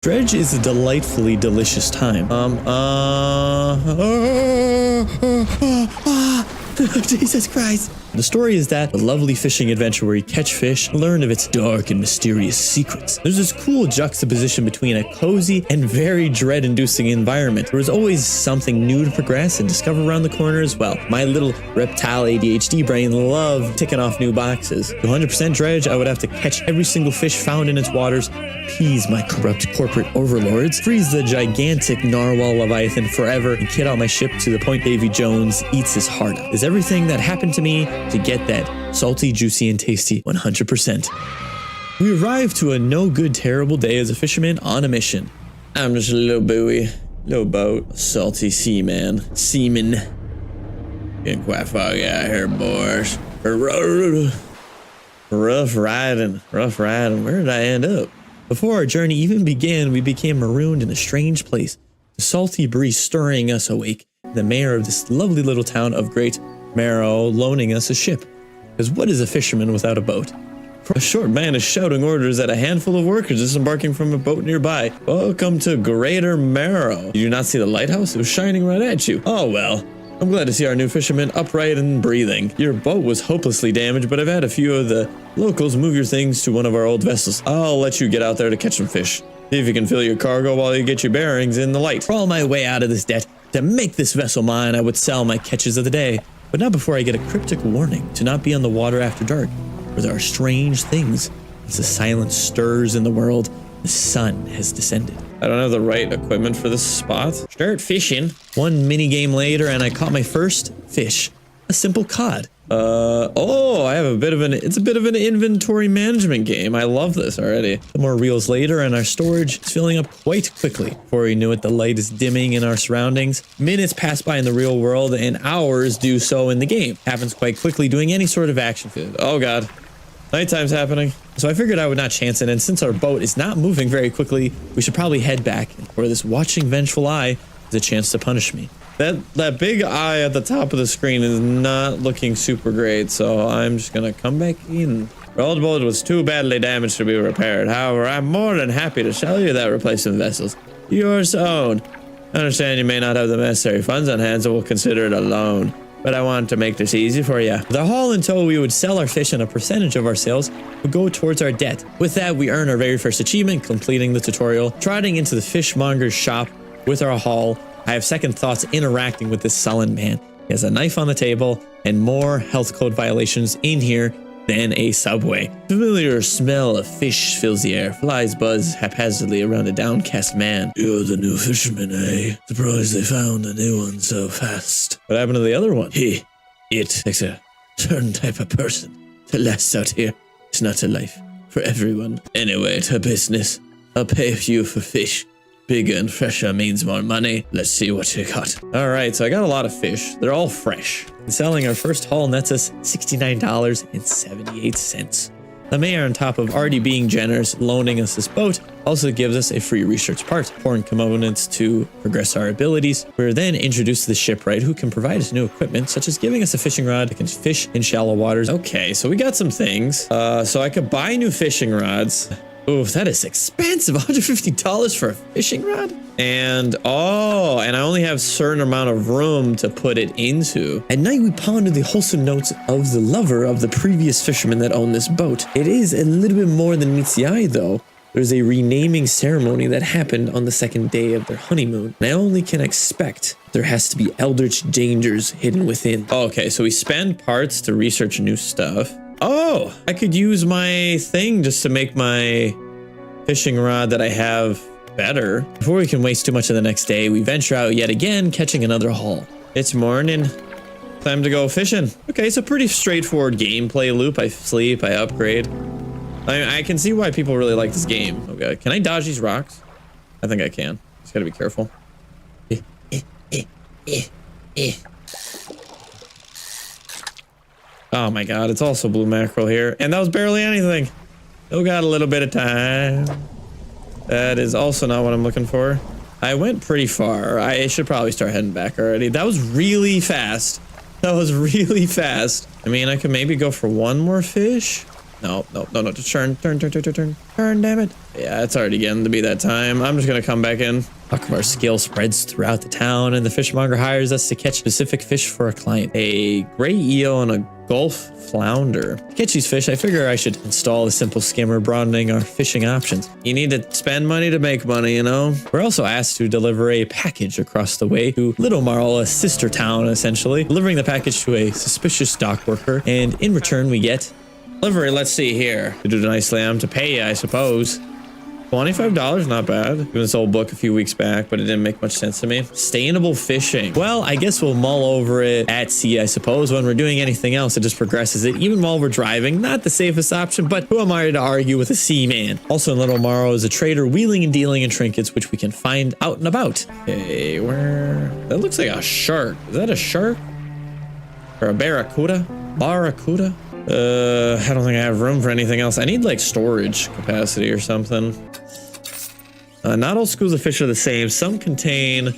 Dredge is a delightfully delicious time. Jesus Christ. The story is that a lovely fishing adventure where you catch fish and learn of its dark and mysterious secrets. There's this cool juxtaposition between a cozy and very dread-inducing environment. There's always something new to progress and discover around the corner as well. My little reptile ADHD brain loves ticking off new boxes. To 100% Dredge, I would have to catch every single fish found in its waters, appease my corrupt corporate overlords, freeze the gigantic narwhal leviathan forever, and kit out my ship to the point Davy Jones eats his heart out. Is everything that happened to me to get that salty, juicy, and tasty 100%. We arrived to a no good, terrible day as a fisherman on a mission. I'm just a little buoy, little boat, salty seaman. Getting quite foggy out here, boys. Rough riding. Where did I end up? Before our journey even began, we became marooned in a strange place. The salty breeze stirring us awake. The mayor of this lovely little town of Great Marrow loaning us a ship. Because what is a fisherman without a boat? A short man is shouting orders at a handful of workers disembarking from a boat nearby. Welcome to Greater Marrow. Did you not see the lighthouse? It was shining right at you. Oh well. I'm glad to see our new fisherman upright and breathing. Your boat was hopelessly damaged, but I've had a few of the locals move your things to one of our old vessels. I'll let you get out there to catch some fish. See if you can fill your cargo while you get your bearings in the light. For all my way out of this debt, to make this vessel mine, I would sell my catches of the day. But not before I get a cryptic warning to not be on the water after dark, where there are strange things. As the silence stirs in the world, the sun has descended. I don't have the right equipment for this spot. Start fishing. One mini game later, and I caught my first fish. A simple cod. I have it's a bit of an inventory management game. I love this already. Some more reels later, and our storage is filling up quite quickly. Before we knew it, the light is dimming in our surroundings. Minutes pass by in the real world, and hours do so in the game. Happens quite quickly, doing any sort of action field. Oh god. Nighttime's happening. So I figured I would not chance it, and since our boat is not moving very quickly, we should probably head back, where this watching vengeful eye is a chance to punish me. That big eye at the top of the screen is not looking super great, so I'm just gonna come back in. Our old boat was too badly damaged to be repaired. However, I'm more than happy to sell you that replacement vessel. Yours own. I understand you may not have the necessary funds on hand, so we'll consider it a loan. But I wanted to make this easy for you. With a haul in tow, we would sell our fish, and a percentage of our sales would go towards our debt. With that, we earn our very first achievement, completing the tutorial. Trotting into the fishmonger's shop with our haul, I have second thoughts interacting with this sullen man. He has a knife on the table and more health code violations in here than a subway. Familiar smell of fish fills the air. Flies buzz haphazardly around a downcast man. You're the new fisherman, eh? Surprised they found a new one so fast. What happened to the other one? It takes a certain type of person to last out here. It's not a life for everyone. Anyway, to business. I'll pay you for fish. Bigger and fresher means more money. Let's see what you got. All right, so I got a lot of fish. They're all fresh. And selling our first haul nets us $69.78. The mayor, on top of already being generous, loaning us this boat, also gives us a free research part, important components to progress our abilities. We're then introduced to the shipwright, who can provide us new equipment, such as giving us a fishing rod that can fish in shallow waters. Okay, so we got some things. So I could buy new fishing rods. Oof, that is expensive. $150 for a fishing rod? And I only have a certain amount of room to put it into. At night, we pondered the wholesome notes of the lover of the previous fisherman that owned this boat. It is a little bit more than meets the eye, though. There's a renaming ceremony that happened on the second day of their honeymoon. And I only can expect there has to be eldritch dangers hidden within. Okay, so we spend parts to research new stuff. Oh, I could use my thing just to make my fishing rod that I have better. Before we can waste too much of the next day, we venture out yet again, catching another haul. It's morning. Time to go fishing. Okay, it's a pretty straightforward gameplay loop. I sleep, I upgrade. I can see why people really like this game. Okay, can I dodge these rocks? I think I can. Just gotta be careful. Oh my god, it's also blue mackerel here. And that was barely anything. Still got a little bit of time. That is also not what I'm looking for. I went pretty far. I should probably start heading back already. That was really fast. That was really fast. I mean, I could maybe go for one more fish. No, no, no, no. Just turn, damn it. Yeah, it's already getting to be that time. I'm just gonna come back in. Luck of our skill spreads throughout the town, and the fishmonger hires us to catch specific fish for a client. A gray eel and a Gulf flounder. To catch these fish, I figure I should install a simple skimmer, broadening our fishing options. You need to spend money to make money, you know? We're also asked to deliver a package across the way to Little Marl, a sister town, essentially, delivering the package to a suspicious dock worker, and in return we get delivery. Let's see here. To do nicely, I'm to pay you, I suppose. $25, not bad. Given this old book a few weeks back, but it didn't make much sense to me. Sustainable fishing. Well, I guess we'll mull over it at sea, I suppose. When we're doing anything else, it just progresses it. Even while we're driving, not the safest option, but who am I to argue with a seaman? Also in Little Morrow is a trader wheeling and dealing in trinkets, which we can find out and about. Okay, where? That looks like a shark. Is that a shark? Or a barracuda? Barracuda? I don't think I have room for anything else. I need like storage capacity or something. Not all schools of fish are the same. Some contain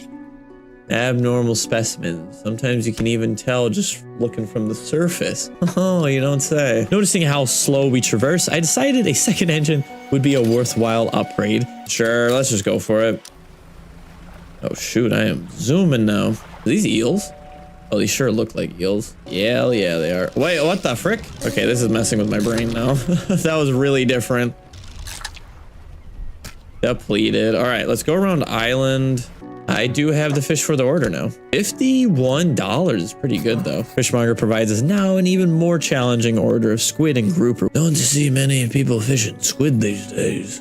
abnormal specimens. Sometimes you can even tell just looking from the surface. Oh, you don't say. Noticing how slow we traverse, I decided a second engine would be a worthwhile upgrade. Sure, let's just go for it. Oh shoot, I am zooming now. Are these eels? Oh, these sure look like eels. Yeah, they are. Wait, what the frick? Okay, this is messing with my brain now. That was really different. Depleted. All right, let's go around island. I do have the fish for the order now. $51 is pretty good though. Fishmonger provides us now an even more challenging order of squid and grouper. Don't see many people fishing squid these days.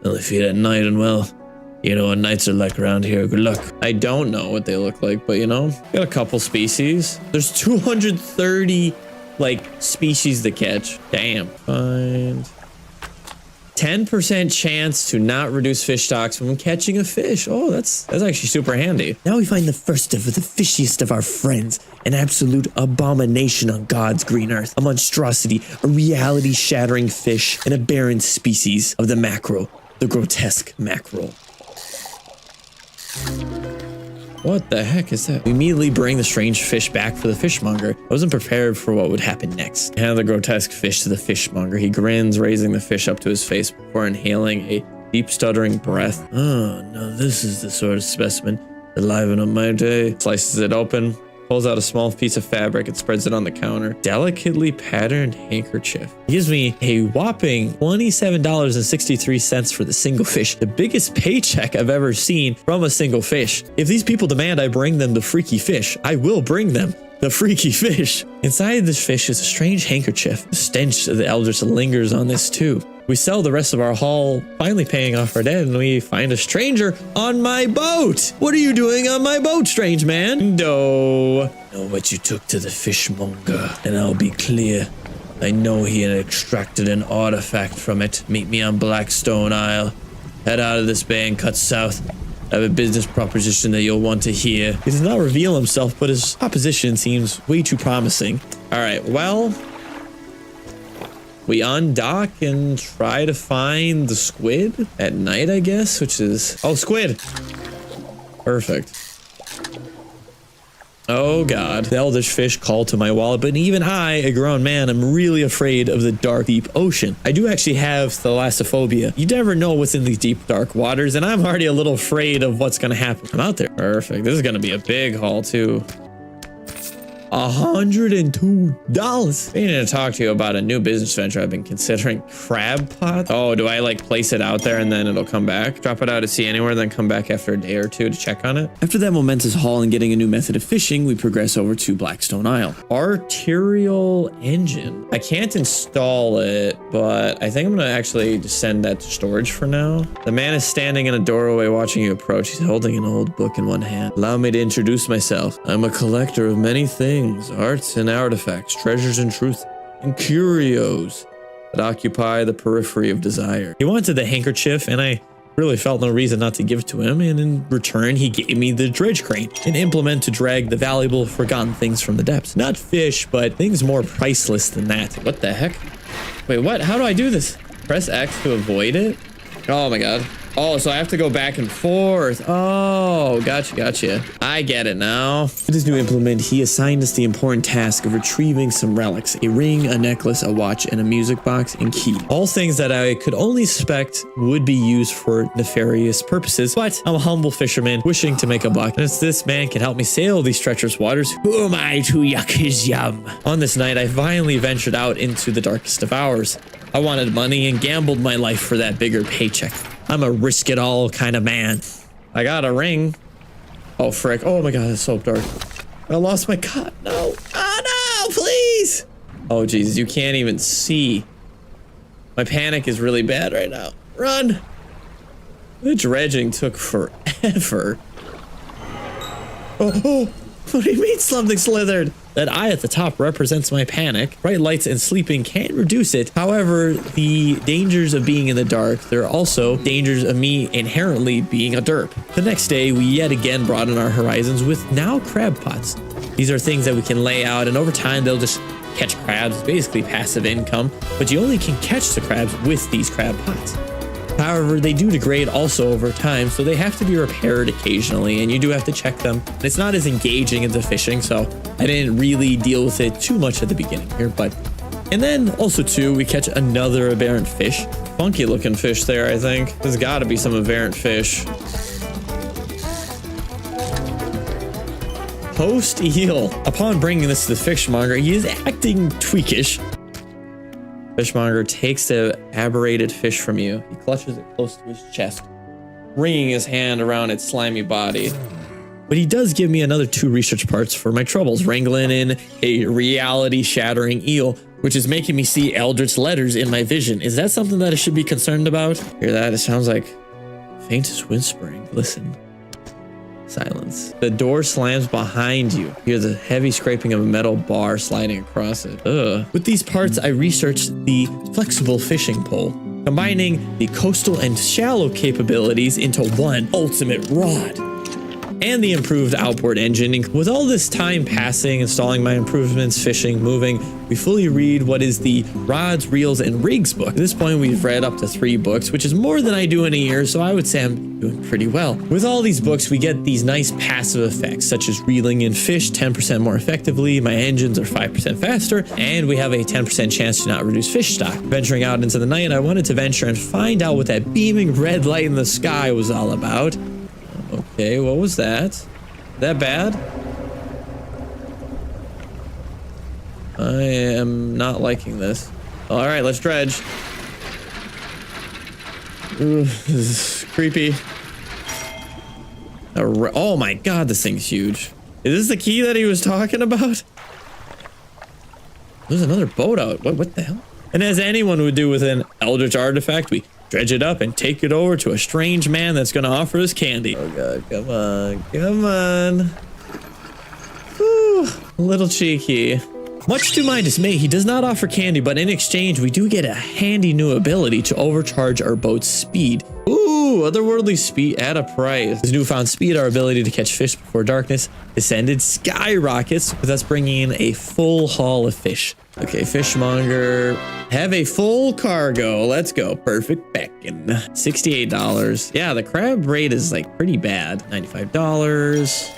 Only feed at night, and well, you know what nights are like around here. Good luck. I don't know what they look like, but you know, got a couple species. There's 230 like species to catch. Damn. Find 10% chance to not reduce fish stocks when catching a fish. Oh, that's actually super handy. Now we find the first of the fishiest of our friends, an absolute abomination on God's green earth, a monstrosity, a reality-shattering fish, and a barren species of the mackerel, the grotesque mackerel. What the heck is that? We immediately bring the strange fish back for the fishmonger. I wasn't prepared for what would happen next. I hand the grotesque fish to the fishmonger. He grins, raising the fish up to his face before inhaling a deep stuttering breath. Oh, now this is the sort of specimen that liven up my day. Slices it open, pulls out a small piece of fabric and spreads it on the counter. Delicately patterned handkerchief. He gives me a whopping $27.63 for the single fish. The biggest paycheck I've ever seen from a single fish. If these people demand I bring them the freaky fish, I will bring them the freaky fish. Inside this fish is a strange handkerchief. The stench of the elders lingers on this too. We sell the rest of our haul, finally paying off our debt, and we find a stranger on my boat. What are you doing on my boat, strange man? No. Know what you took to the fishmonger, and I'll be clear. I know he had extracted an artifact from it. Meet me on Blackstone Isle. Head out of this bay and cut south. I have a business proposition that you'll want to hear. He does not reveal himself, but his proposition seems way too promising. All right, well, we undock and try to find the squid at night, I guess, which is... Oh, squid! Perfect. Oh god. The eldish fish called to my wallet, but even I, a grown man, am really afraid of the dark, deep ocean. I do actually have thalassophobia. You never know what's in these deep, dark waters, and I'm already a little afraid of what's gonna happen. I'm out there. Perfect. This is gonna be a big haul, too. $102. I need to talk to you about a new business venture I've been considering. Crab pot? Oh, do I like place it out there and then it'll come back? Drop it out at sea anywhere, then come back after a day or two to check on it? After that momentous haul and getting a new method of fishing, we progress over to Blackstone Isle. Arterial engine. I can't install it, but I think I'm gonna actually just send that to storage for now. The man is standing in a doorway watching you approach. He's holding an old book in one hand. Allow me to introduce myself. I'm a collector of many things. Arts and artifacts, treasures and truth, and curios that occupy the periphery of desire. He wanted the handkerchief, and I really felt no reason not to give it to him, and in return, he gave me the dredge crane, an implement to drag the valuable, forgotten things from the depths. Not fish, but things more priceless than that. What the heck? Wait, what? How do I do this? Press X to avoid it? Oh my god. Oh, so I have to go back and forth. Oh, gotcha. I get it now. With his new implement, he assigned us the important task of retrieving some relics: a ring, a necklace, a watch, and a music box and key. All things that I could only suspect would be used for nefarious purposes, but I'm a humble fisherman wishing to make a buck. And if this man can help me sail these treacherous waters, who am I to yuck his yum? On this night, I finally ventured out into the darkest of hours. I wanted money and gambled my life for that bigger paycheck. I'm a risk-it-all kind of man. I got a ring. Oh, frick. Oh my god, it's so dark. I lost my cut. No. Oh no, please. Oh, Jesus, you can't even see. My panic is really bad right now. Run. The dredging took forever. Oh, what do you mean something slithered? That eye at the top represents my panic. Bright lights and sleeping can reduce it. However, the dangers of being in the dark, there are also dangers of me inherently being a derp. The next day, we yet again broaden our horizons with now crab pots. These are things that we can lay out, and over time, they'll just catch crabs. It's basically passive income, but you only can catch the crabs with these crab pots. However, they do degrade also over time, so they have to be repaired occasionally, and you do have to check them. It's not as engaging as the fishing, so I didn't really deal with it too much at the beginning here, but... And then, also too, we catch another aberrant fish. Funky looking fish there, I think. There's gotta be some aberrant fish. Post eel. Upon bringing this to the fishmonger, he is acting tweakish. Fishmonger takes the aberrated fish from you. He clutches it close to his chest, wringing his hand around its slimy body. But he does give me another 2 research parts for my troubles, wrangling in a reality-shattering eel, which is making me see eldritch letters in my vision. Is that something that I should be concerned about? Hear that? It sounds like faintest whispering. Listen. Silence. The door slams behind you. You hear the heavy scraping of a metal bar sliding across it. Ugh. With these parts, I researched the flexible fishing pole, combining the coastal and shallow capabilities into one ultimate rod. And the improved outboard engine. With all this time passing, installing my improvements, fishing, moving, we fully read what is the Rods, Reels, and Rigs book. At this point, we've read up to 3 books, which is more than I do in a year, so I would say I'm doing pretty well. With all these books, we get these nice passive effects, such as reeling in fish 10% more effectively, my engines are 5% faster, and we have a 10% chance to not reduce fish stock. Venturing out into the night, I wanted to venture and find out what that beaming red light in the sky was all about. Okay, what was that? That bad? I am not liking this. All right, let's dredge. Ooh, this is creepy. Oh my god, this thing's huge. Is this the key that he was talking about? There's another boat out. What the hell? And as anyone would do with an eldritch artifact, we dredge it up and take it over to a strange man that's gonna offer us candy. Oh god, come on, come on. Whew, a little cheeky. Much to my dismay, he does not offer candy, but in exchange, we do get a handy new ability to overcharge our boat's speed. Ooh, otherworldly speed at a price. His newfound speed, our ability to catch fish before darkness, descended skyrockets, with us bringing in a full haul of fish. Okay, fishmonger, have a full cargo. Let's go. Perfect packing. $68. Yeah, the crab rate is like pretty bad. $95.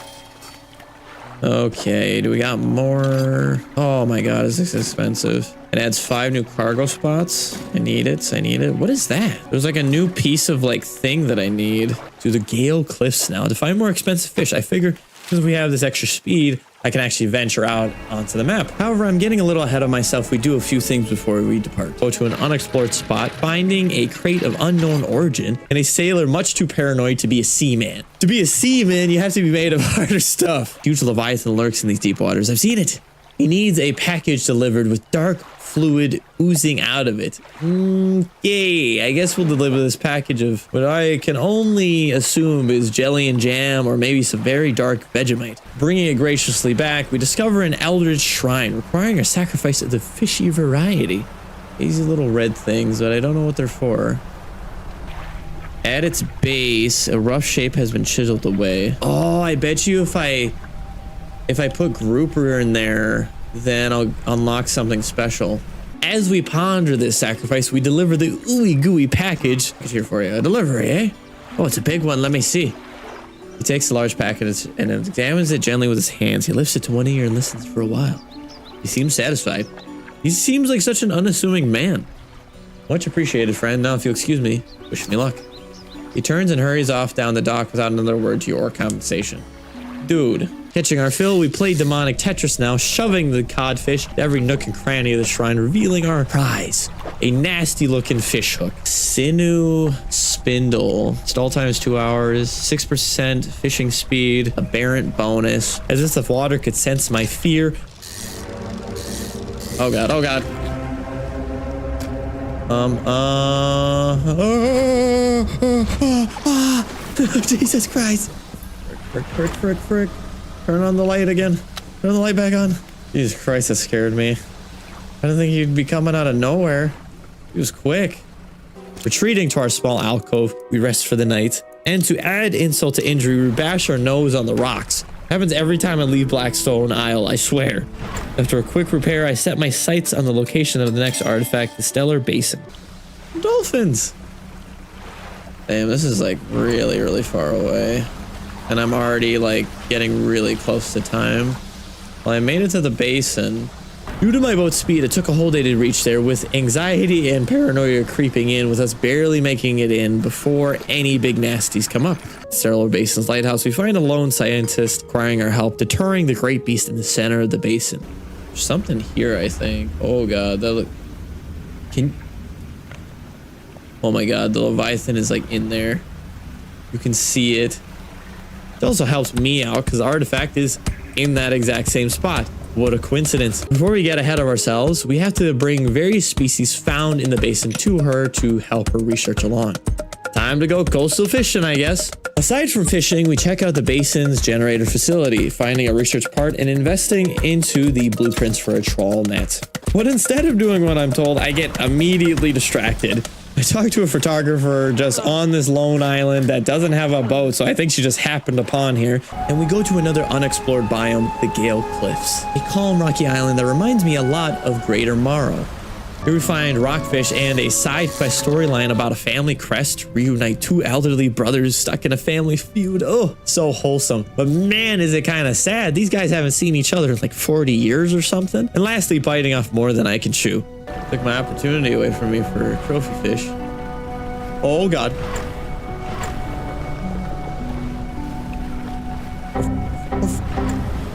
Okay, do we got more? Oh my god, is this expensive? It adds 5 new cargo spots. I need it. I need it. What is that? There's like a new piece of like thing that I need. To the Gale Cliffs now to find more expensive fish. I figure since we have this extra speed, I can actually venture out onto the map. However, I'm getting a little ahead of myself. We do a few things before we depart. Go to an unexplored spot, finding a crate of unknown origin, and a sailor much too paranoid to be a seaman. To be a seaman, you have to be made of harder stuff. Huge Leviathan lurks in these deep waters. I've seen it. He needs a package delivered with dark fluid oozing out of it. Okay, I guess we'll deliver this package of what I can only assume is jelly and jam, or maybe some very dark Vegemite. Bringing it graciously back, we discover an eldritch shrine requiring a sacrifice of the fishy variety. These little red things, but I don't know what they're for. At its base, a rough shape has been chiseled away. Oh, I bet you if I put grouper in there, then I'll unlock something special. As we ponder this sacrifice, we deliver the ooey gooey package. It's here for you. A delivery, eh? Oh, it's a big one. Let me see. He takes a large packet and examines it gently with his hands. He lifts it to one ear and listens for a while. He seems satisfied. He seems like such an unassuming man. Much appreciated, friend. Now, if you'll excuse me, wish me luck. He turns and hurries off down the dock without another word to your compensation. Dude. Catching our fill, we play demonic Tetris now, shoving the codfish to every nook and cranny of the shrine, revealing our prize. A nasty looking fish hook. Sinew spindle. Stall time is 2 hours. 6% fishing speed. Aberrant bonus. As if the water could sense my fear. Oh god, oh god. Jesus Christ. Frick. Turn on the light again. Turn the light back on. Jesus Christ, that scared me. I didn't think he'd be coming out of nowhere. He was quick. Retreating to our small alcove, we rest for the night. And to add insult to injury, we bash our nose on the rocks. Happens every time I leave Blackstone Isle, I swear. After a quick repair, I set my sights on the location of the next artifact, the Stellar Basin. Dolphins! Damn, this is like really, really far away. And I'm already like getting really close to time. Well, I made it to the basin. Due to my boat's speed, it took a whole day to reach there, with anxiety and paranoia creeping in, with us barely making it in before any big nasties come up. Stellar Basin's lighthouse, we find a lone scientist requiring our help, deterring the great beast in the center of the basin. There's something here, I think. Oh god, that look. Oh my god, the Leviathan is like in there. You can see it. It also helps me out because the artifact is in that exact same spot. What a coincidence. Before we get ahead of ourselves, we have to bring various species found in the basin to her to help her research along. Time to go coastal fishing, I guess. Aside from fishing, we check out the basin's generator facility, finding a research part and investing into the blueprints for a trawl net. But instead of doing what I'm told, I get immediately distracted. I talked to a photographer just on this lone island that doesn't have a boat, so I think she just happened upon here. And we go to another unexplored biome, the Gale Cliffs, a calm rocky island that reminds me a lot of Greater Morrow. Here we find rockfish and a side quest storyline about a family crest reunite two elderly brothers stuck in a family feud. Oh, so wholesome. But man, is it kind of sad. These guys haven't seen each other in like 40 years or something. And lastly, biting off more than I can chew. Took my opportunity away from me for trophy fish. Oh god.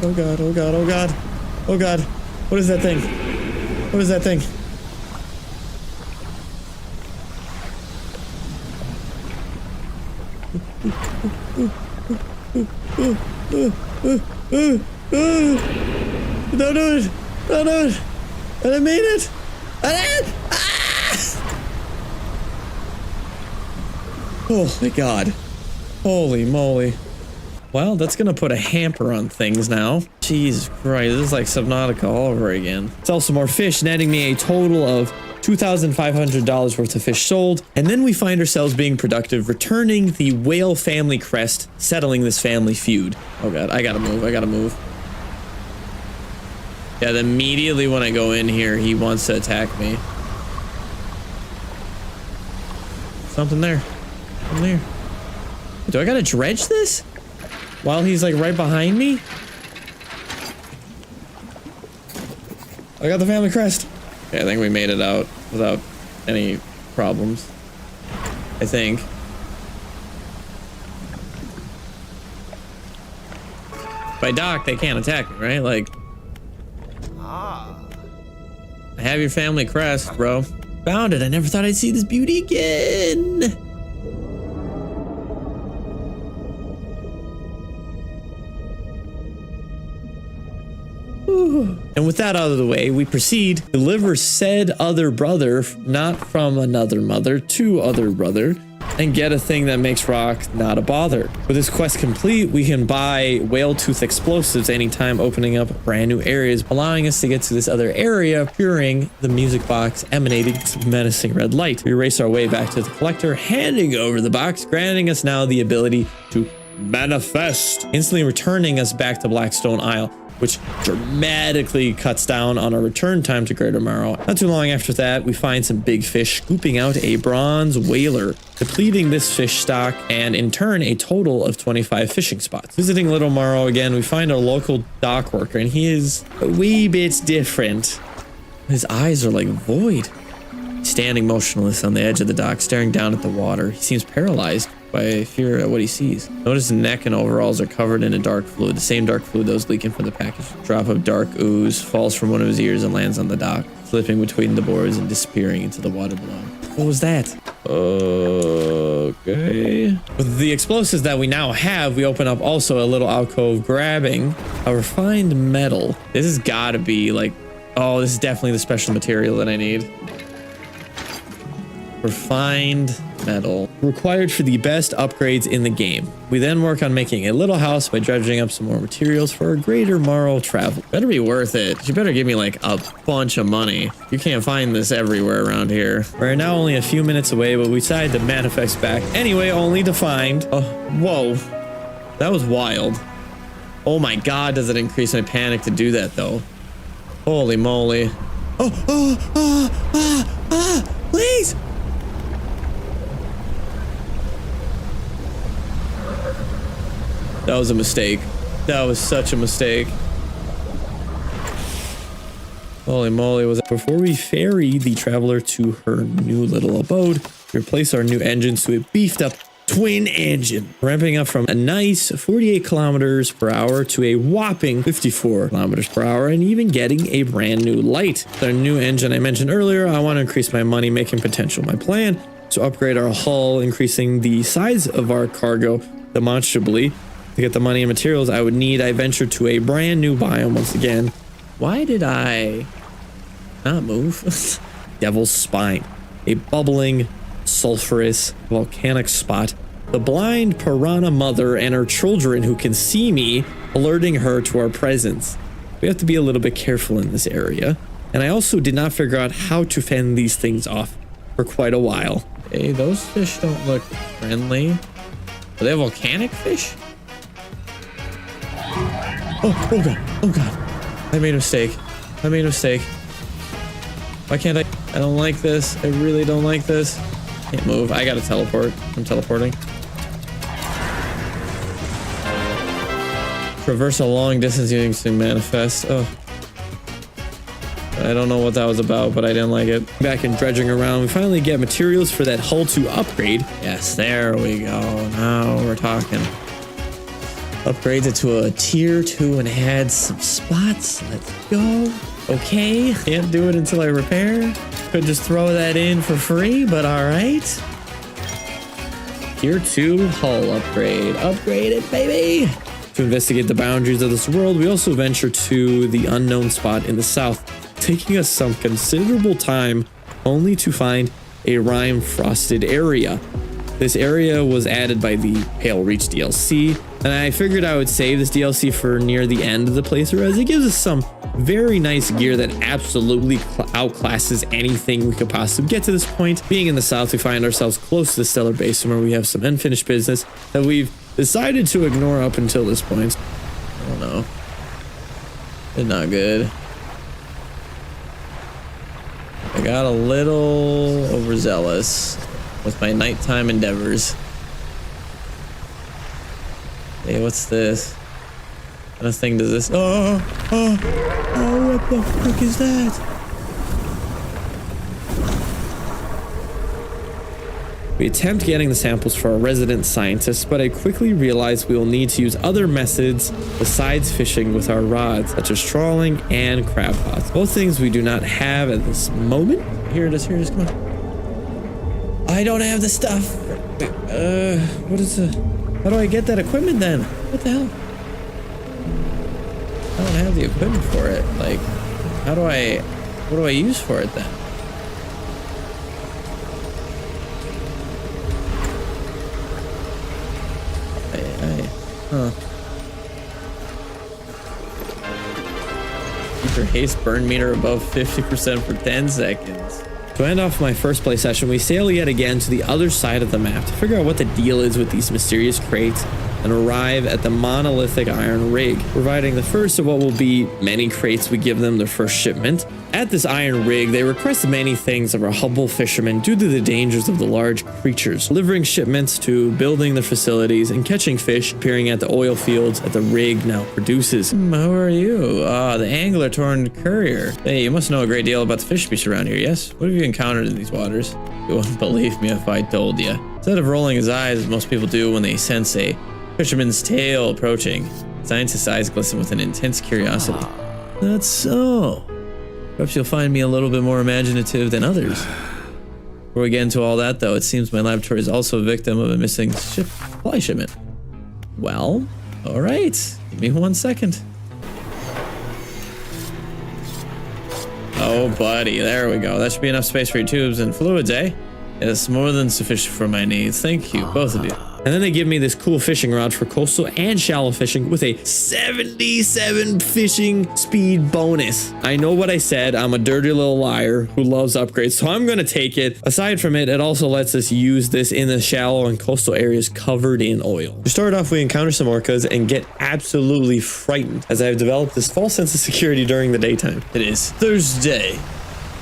Oh god, oh god, oh god. Oh god. What is that thing? What is that thing? Don't do it! Don't do it! I didn't mean it! I didn't! Ah! Holy God. Holy moly. Well, that's gonna put a hamper on things now. Jesus Christ, this is like Subnautica all over again. Sell some more fish, netting me a total of $2,500 worth of fish sold, and then we find ourselves being productive, returning the whale family crest, settling this family feud. Oh god, I gotta move, I gotta move. Yeah, immediately when I go in here, he wants to attack me. Something there. Something there. Do I gotta dredge this? While he's like right behind me? I got the family crest. Yeah, I think we made it out without any problems. I think. If I dock, they can't attack me, right? Like, I have your family crest, bro. Found it. I never thought I'd see this beauty again. And with that out of the way, we proceed to deliver said other brother, not from another mother, to other brother, and get a thing that makes rock not a bother. With this quest complete, we can buy whale tooth explosives anytime, opening up brand new areas, allowing us to get to this other area, curing the music box emanating menacing red light. We race our way back to the collector, handing over the box, granting us now the ability to manifest, instantly returning us back to Blackstone Isle. which dramatically cuts down on our return time to Greater Morrow. Not too long after that, we find some big fish scooping out a bronze whaler, depleting this fish stock, and in turn, a total of 25 fishing spots. Visiting Little Morrow again, we find our local dock worker, and he is a wee bit different. His eyes are like void. Standing motionless on the edge of the dock, staring down at the water. He seems paralyzed by fear at what he sees. Notice his neck and overalls are covered in a dark fluid, the same dark fluid that was leaking from the package. A drop of dark ooze falls from one of his ears and lands on the dock, slipping between the boards and disappearing into the water below. What was that? Okay. With the explosives that we now have, we open up also a little alcove, grabbing a refined metal. This has got to be like, oh, this is definitely the special material that I need. Refined metal. Required for the best upgrades in the game. We then work on making a little house by dredging up some more materials for a Greater Morrow travel. Better be worth it. You better give me like a bunch of money. You can't find this everywhere around here. We're now only a few minutes away, but we decided to manifest back anyway, only to find... Oh, whoa. That was wild. Oh my god, does it increase my panic to do that though? Holy moly. Please! That was a mistake. That was such a mistake. Holy moly, was it? Before we ferry the traveler to her new little abode, we replace our new engines to a beefed up twin engine, ramping up from a nice 48 kilometers per hour to a whopping 54 kilometers per hour, and even getting a brand new light. The new engine I mentioned earlier, I want to increase my money making potential. My plan is to upgrade our hull, increasing the size of our cargo demonstrably. To get the money and materials I would need, I ventured to a brand new biome once again. Why did I not move? Devil's Spine, a bubbling, sulfurous, volcanic spot. The blind piranha mother and her children who can see me, alerting her to our presence. We have to be a little bit careful in this area. And I also did not figure out how to fend these things off for quite a while. Hey, those fish don't look friendly. Are they volcanic fish? Oh god, oh god. I made a mistake. I made a mistake. Why can't I? I don't like this. I really don't like this. Can't move. I gotta teleport. I'm teleporting. Traverse a long distance using manifest. Oh. I don't know what that was about, but I didn't like it. Back and dredging around, we finally get materials for that hull to upgrade. Yes, there we go. Now we're talking. Upgrades it to a tier 2 and add some spots. Let's go. Okay, can't do it until I repair. Could just throw that in for free, but all right. Tier 2 hull upgrade. Upgrade it, baby. To investigate the boundaries of this world, we also venture to the unknown spot in the south, taking us some considerable time only to find a rime-frosted area. This area was added by the Pale Reach DLC, and I figured I would save this DLC for near the end of the playthrough, as it gives us some very nice gear that absolutely outclasses anything we could possibly get to this point. Being in the south, we find ourselves close to the Stellar Basin, where we have some unfinished business that we've decided to ignore up until this point. I don't know. It's not good. I got a little overzealous with my nighttime endeavors. Hey, what's this? What kind of thing does this? Oh, what the frick is that? We attempt getting the samples for our resident scientists, but I quickly realized we will need to use other methods besides fishing with our rods, such as trawling and crab pots. Both things we do not have at this moment. Here it is, come on. I don't have the stuff. What is the... How do I get that equipment then? What the hell? I don't have the equipment for it. Like, how do I... What do I use for it then? Huh. Keep your haste burn meter above 50% for 10 seconds. To end off my first play session, we sail yet again to the other side of the map to figure out what the deal is with these mysterious crates and arrive at the monolithic iron rig, providing the first of what will be many crates we give them their first shipment. At this iron rig, they request many things of our humble fishermen due to the dangers of the large creatures, delivering shipments to building the facilities and catching fish appearing at the oil fields that the rig now produces. Who are you? The angler turned courier. Hey, you must know a great deal about the fish species around here, yes? What have you encountered in these waters? You wouldn't believe me if I told you. Instead of rolling his eyes as most people do when they sense a fisherman's tail approaching, scientist's eyes glisten with an intense curiosity. That's so. Perhaps you'll find me a little bit more imaginative than others. Before we get into all that, though, it seems my laboratory is also a victim of a missing supply shipment. Well, all right. Give me 1 second. Oh, buddy. There we go. That should be enough space for your tubes and fluids, eh? Yes, more than sufficient for my needs. Thank you, both of you. And then they give me this cool fishing rod for coastal and shallow fishing with a 77 fishing speed bonus. I know what I said. I'm a dirty little liar who loves upgrades, so I'm going to take it. Aside from it, it also lets us use this in the shallow and coastal areas covered in oil. To start off, we encounter some orcas and get absolutely frightened as I've developed this false sense of security during the daytime. It is Thursday,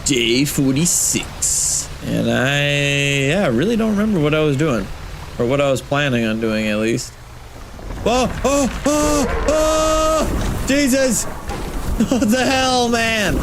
day 46. And I really don't remember what I was doing. Or what I was planning on doing, at least. Whoa! Oh! Jesus! What the hell, man?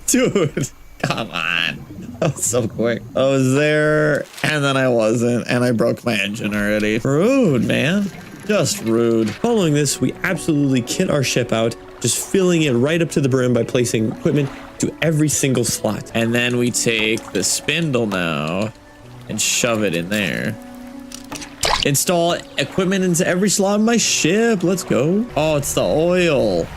Dude, come on. That was so quick. I was there, and then I wasn't, and I broke my engine already. Rude, man. Just rude. Following this, we absolutely kit our ship out, just filling it right up to the brim by placing equipment to every single slot. And then we take the spindle now and shove it in there. Install equipment into every slot of my ship. Let's go. Oh, it's the oil.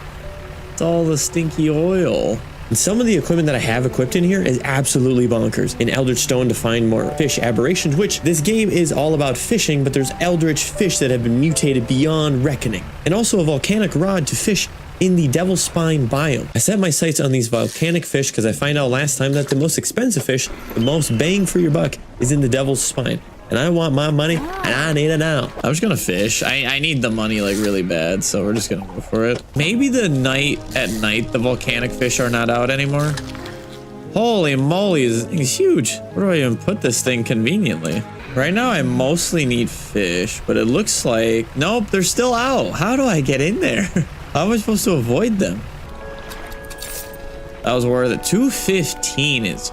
It's all the stinky oil. And some of the equipment that I have equipped in here is absolutely bonkers. An eldritch stone to find more fish aberrations, which this game is all about fishing, but there's eldritch fish that have been mutated beyond reckoning. And also a volcanic rod to fish in the Devil's Spine biome. I set my sights on these volcanic fish because I find out last time that the most expensive fish, the most bang for your buck, is in the Devil's Spine. And I want my money, and I need it now. I'm just gonna fish. I need the money like really bad, so we're just gonna go for it. Maybe at night, the volcanic fish are not out anymore. Holy moly, this thing is huge. Where do I even put this thing conveniently? Right now, I mostly need fish, but it looks like, nope, they're still out. How do I get in there? How am I supposed to avoid them? That was worth it. 215 is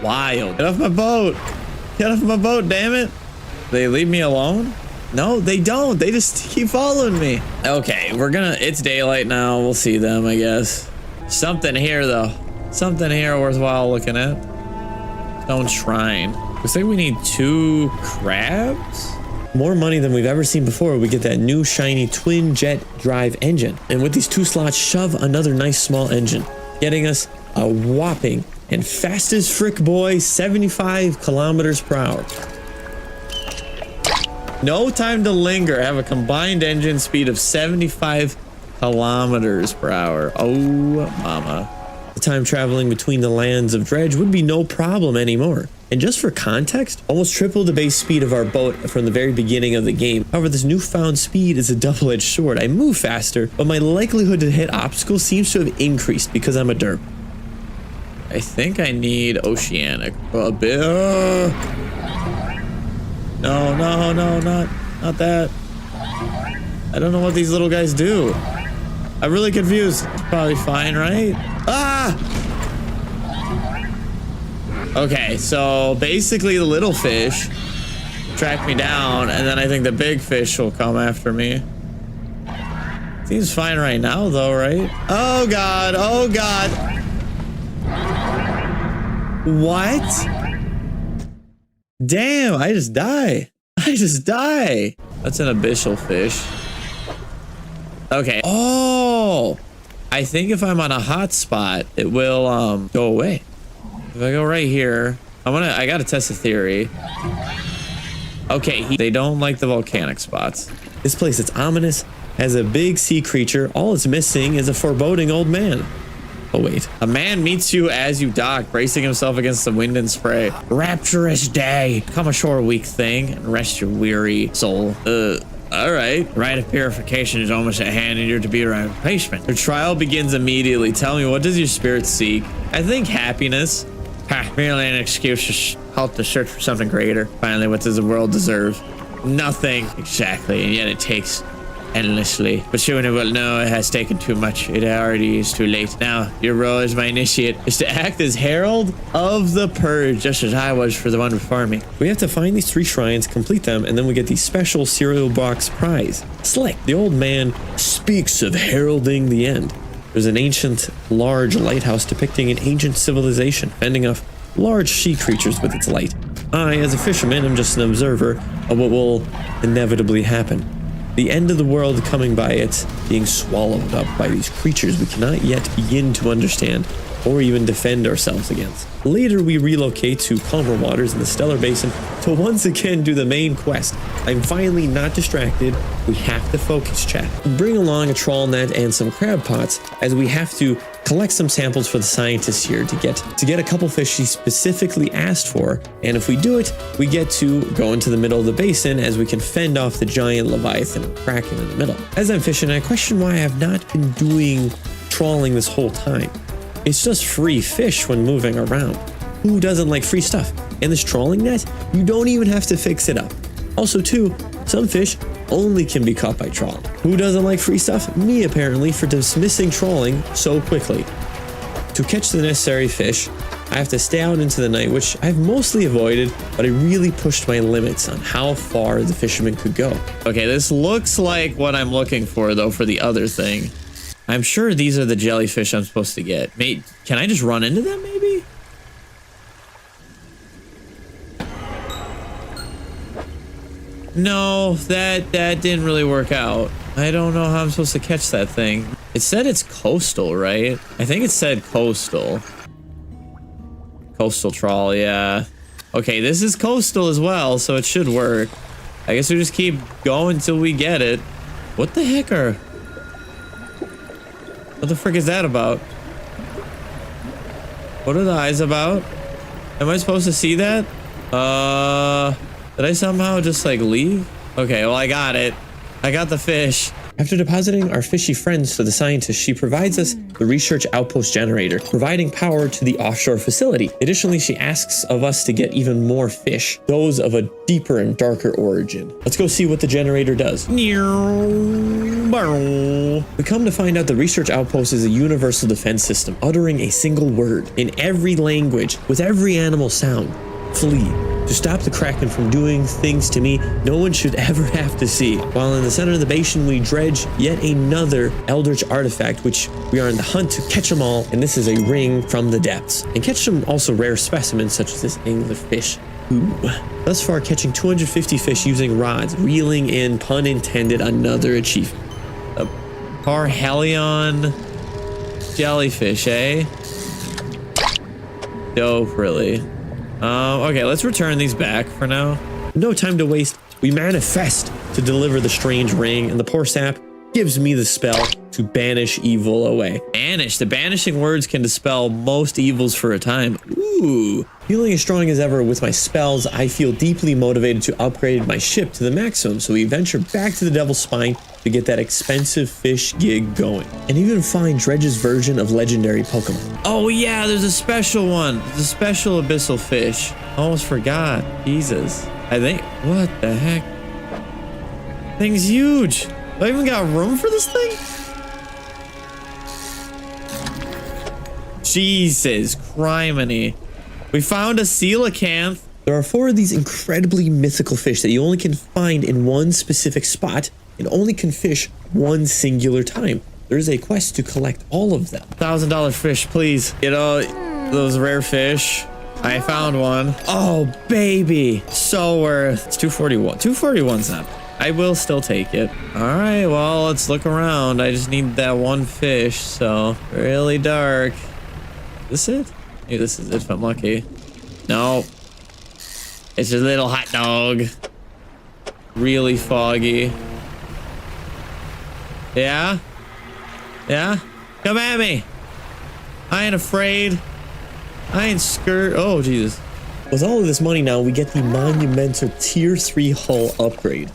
wild. Get off my boat. Get off my boat, damn it. They leave me alone? No, they don't. They just keep following me. Okay, it's daylight now. We'll see them, I guess. Something here, though. Something here worthwhile looking at. Stone Shrine. Looks like we need 2 crabs? More money than we've ever seen before. We get that new shiny twin jet drive engine. And with these 2 slots, shove another nice small engine, getting us a whopping and fastest frick boy 75 kilometers per hour. No time to linger. I have a combined engine speed of 75 kilometers per hour. Oh, mama. The time traveling between the lands of Dredge would be no problem anymore. And just for context, almost triple the base speed of our boat from the very beginning of the game. However, this newfound speed is a double-edged sword. I move faster, but my likelihood to hit obstacles seems to have increased because I'm a derp. I think I need oceanic a bit. No, not that. I don't know what these little guys do. I'm really confused. It's probably fine, right? Ah! Okay, so basically the little fish track me down, and then I think the big fish will come after me. Seems fine right now, though, right? Oh, God. Oh, God. What? Damn, I just die. That's an abyssal fish. Okay. Oh, I think if I'm on a hot spot, it will go away. If I go right here, I gotta test a theory. Okay, they don't like the volcanic spots. This place, it's ominous, As a big sea creature, all it's missing is a foreboding old man. Oh wait. A man meets you as you dock, bracing himself against the wind and spray. Rapturous day. Come ashore, weak thing, and rest your weary soul. All right. Rite of purification is almost at hand, and you're to be a replacement. Your trial begins immediately. Tell me, what does your spirit seek? I think happiness. Ha, merely an excuse to halt to search for something greater. Finally, what does the world deserve? Nothing. Exactly, and yet it takes endlessly. But soon it will know it has taken too much. It already is too late. Now, your role as my initiate is to act as herald of the purge, just as I was for the one before me. We have to find these 3 shrines, complete them, and then we get the special cereal box prize. Slick. The old man speaks of heralding the end. There's an ancient, large lighthouse depicting an ancient civilization, fending off large sea creatures with its light. I, as a fisherman, am just an observer of what will inevitably happen. The end of the world coming by it, being swallowed up by these creatures we cannot yet begin to understand or even defend ourselves against. Later, we relocate to calmer waters in the Stellar Basin to once again do the main quest. I'm finally not distracted. We have to focus, chat. Bring along a trawl net and some crab pots, as we have to collect some samples for the scientists here to get a couple fish she specifically asked for. And if we do it, we get to go into the middle of the basin, as we can fend off the giant leviathan and kraken in the middle. As I'm fishing, I question why I have not been doing trawling this whole time. It's just free fish when moving around. Who doesn't like free stuff? And this trawling net, you don't even have to fix it up. Also too, some fish only can be caught by trawling. Who doesn't like free stuff? Me, apparently, for dismissing trawling so quickly. To catch the necessary fish, I have to stay out into the night, which I've mostly avoided, but I really pushed my limits on how far the fisherman could go. Okay, this looks like what I'm looking for, though, for the other thing. I'm sure these are the jellyfish I'm supposed to get. Mate, can I just run into them, maybe? No, that didn't really work out. I don't know how I'm supposed to catch that thing. It said it's coastal, right? I think it said coastal. Coastal trawl, yeah. Okay, this is coastal as well, so it should work. I guess we just keep going until we get it. What the heck are... What the frick is that about? What are the eyes about? Am I supposed to see that? Did I somehow just like leave? Okay, well I got it. I got the fish. After depositing our fishy friends to the scientist, she provides us the research outpost generator, providing power to the offshore facility. Additionally, she asks of us to get even more fish, those of a deeper and darker origin. Let's go see what the generator does. We come to find out the research outpost is a universal defense system, uttering a single word in every language, with every animal sound. Flee. To stop the Kraken from doing things to me no one should ever have to see. While in the center of the basin, we dredge yet another eldritch artifact, which we are in the hunt to catch them all, and this is a ring from the depths. And catch some also rare specimens such as this anglerfish. Ooh. Thus far, catching 250 fish using rods, reeling in, pun intended, another achievement. A Parhelion jellyfish, eh? Dope, really. Okay, let's return these back for now. No time to waste. We manifest to deliver the strange ring, and the poor sap gives me the spell to banish evil away. Banish. The banishing words can dispel most evils for a time. Ooh. Feeling as strong as ever with my spells, I feel deeply motivated to upgrade my ship to the maximum, so we venture back to the Devil's Spine to get that expensive fish gig going. And even find Dredge's version of legendary Pokemon. Oh yeah, there's a special one. There's a special abyssal fish. Almost forgot. Jesus. I think, what the heck? Thing's huge. Do I even got room for this thing? Jesus criminy. We found a coelacanth. There are 4 of these incredibly mythical fish that you only can find in one specific spot and only can fish one singular time. There's a quest to collect all of them. $1,000 fish, please. You know, those rare fish. I found one. Oh, baby. So worth. It's 241. 241's not bad. I will still take it. All right, well, let's look around. I just need that one fish, so really dark. Is this it? Maybe this is it if I'm lucky. No. It's a little hot dog. Really foggy. Yeah? Yeah? Come at me. I ain't afraid. I ain't scared. Oh, Jesus. With all of this money now, we get the monumental tier 3 hull upgrade.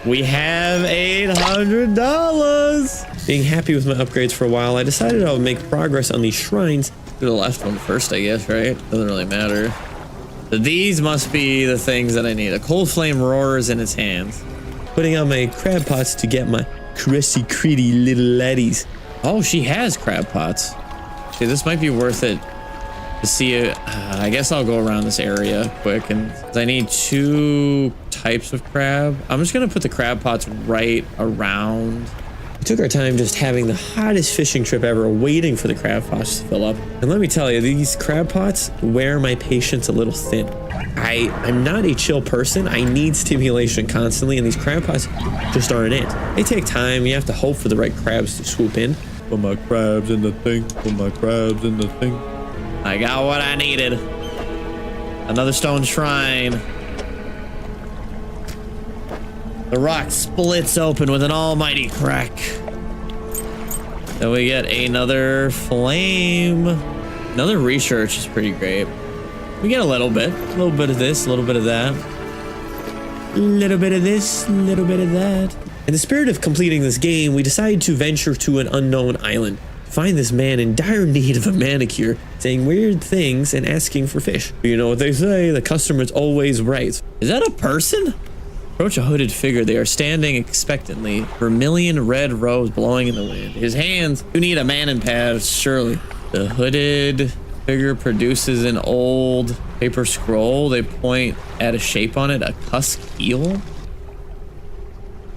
We have $800. Being happy with my upgrades for a while, I decided I would make progress on these shrines. Do the left one first, I guess, right? Doesn't really matter. But these must be the things that I need. A cold flame roars in its hands. Putting on my crab pots to get my crusty, critty little laddies. Oh, she has crab pots. See, this might be worth it to see it. I guess I'll go around this area quick, and I need 2 types of crab. I'm just gonna put the crab pots right around. We took our time just having the hottest fishing trip ever, waiting for the crab pots to fill up. And let me tell you, these crab pots wear my patience a little thin. I'm not a chill person. I need stimulation constantly, and these crab pots just aren't it. They take time. You have to hope for the right crabs to swoop in. Put my crabs in the thing. Put my crabs in the thing. I got what I needed. Another stone shrine. The rock splits open with an almighty crack. Then we get another flame. Another research is pretty great. We get a little bit of this, a little bit of that. A little bit of this, a little bit of that. In the spirit of completing this game, we decided to venture to an unknown island. Find this man in dire need of a manicure, saying weird things and asking for fish. You know what they say, the customer's always right. Is that a person? Approach a hooded figure. They are standing expectantly, vermilion red robes blowing in the wind. His hands, you need a man in pads, surely. The hooded figure produces an old paper scroll. They point at a shape on it, a cusk eel.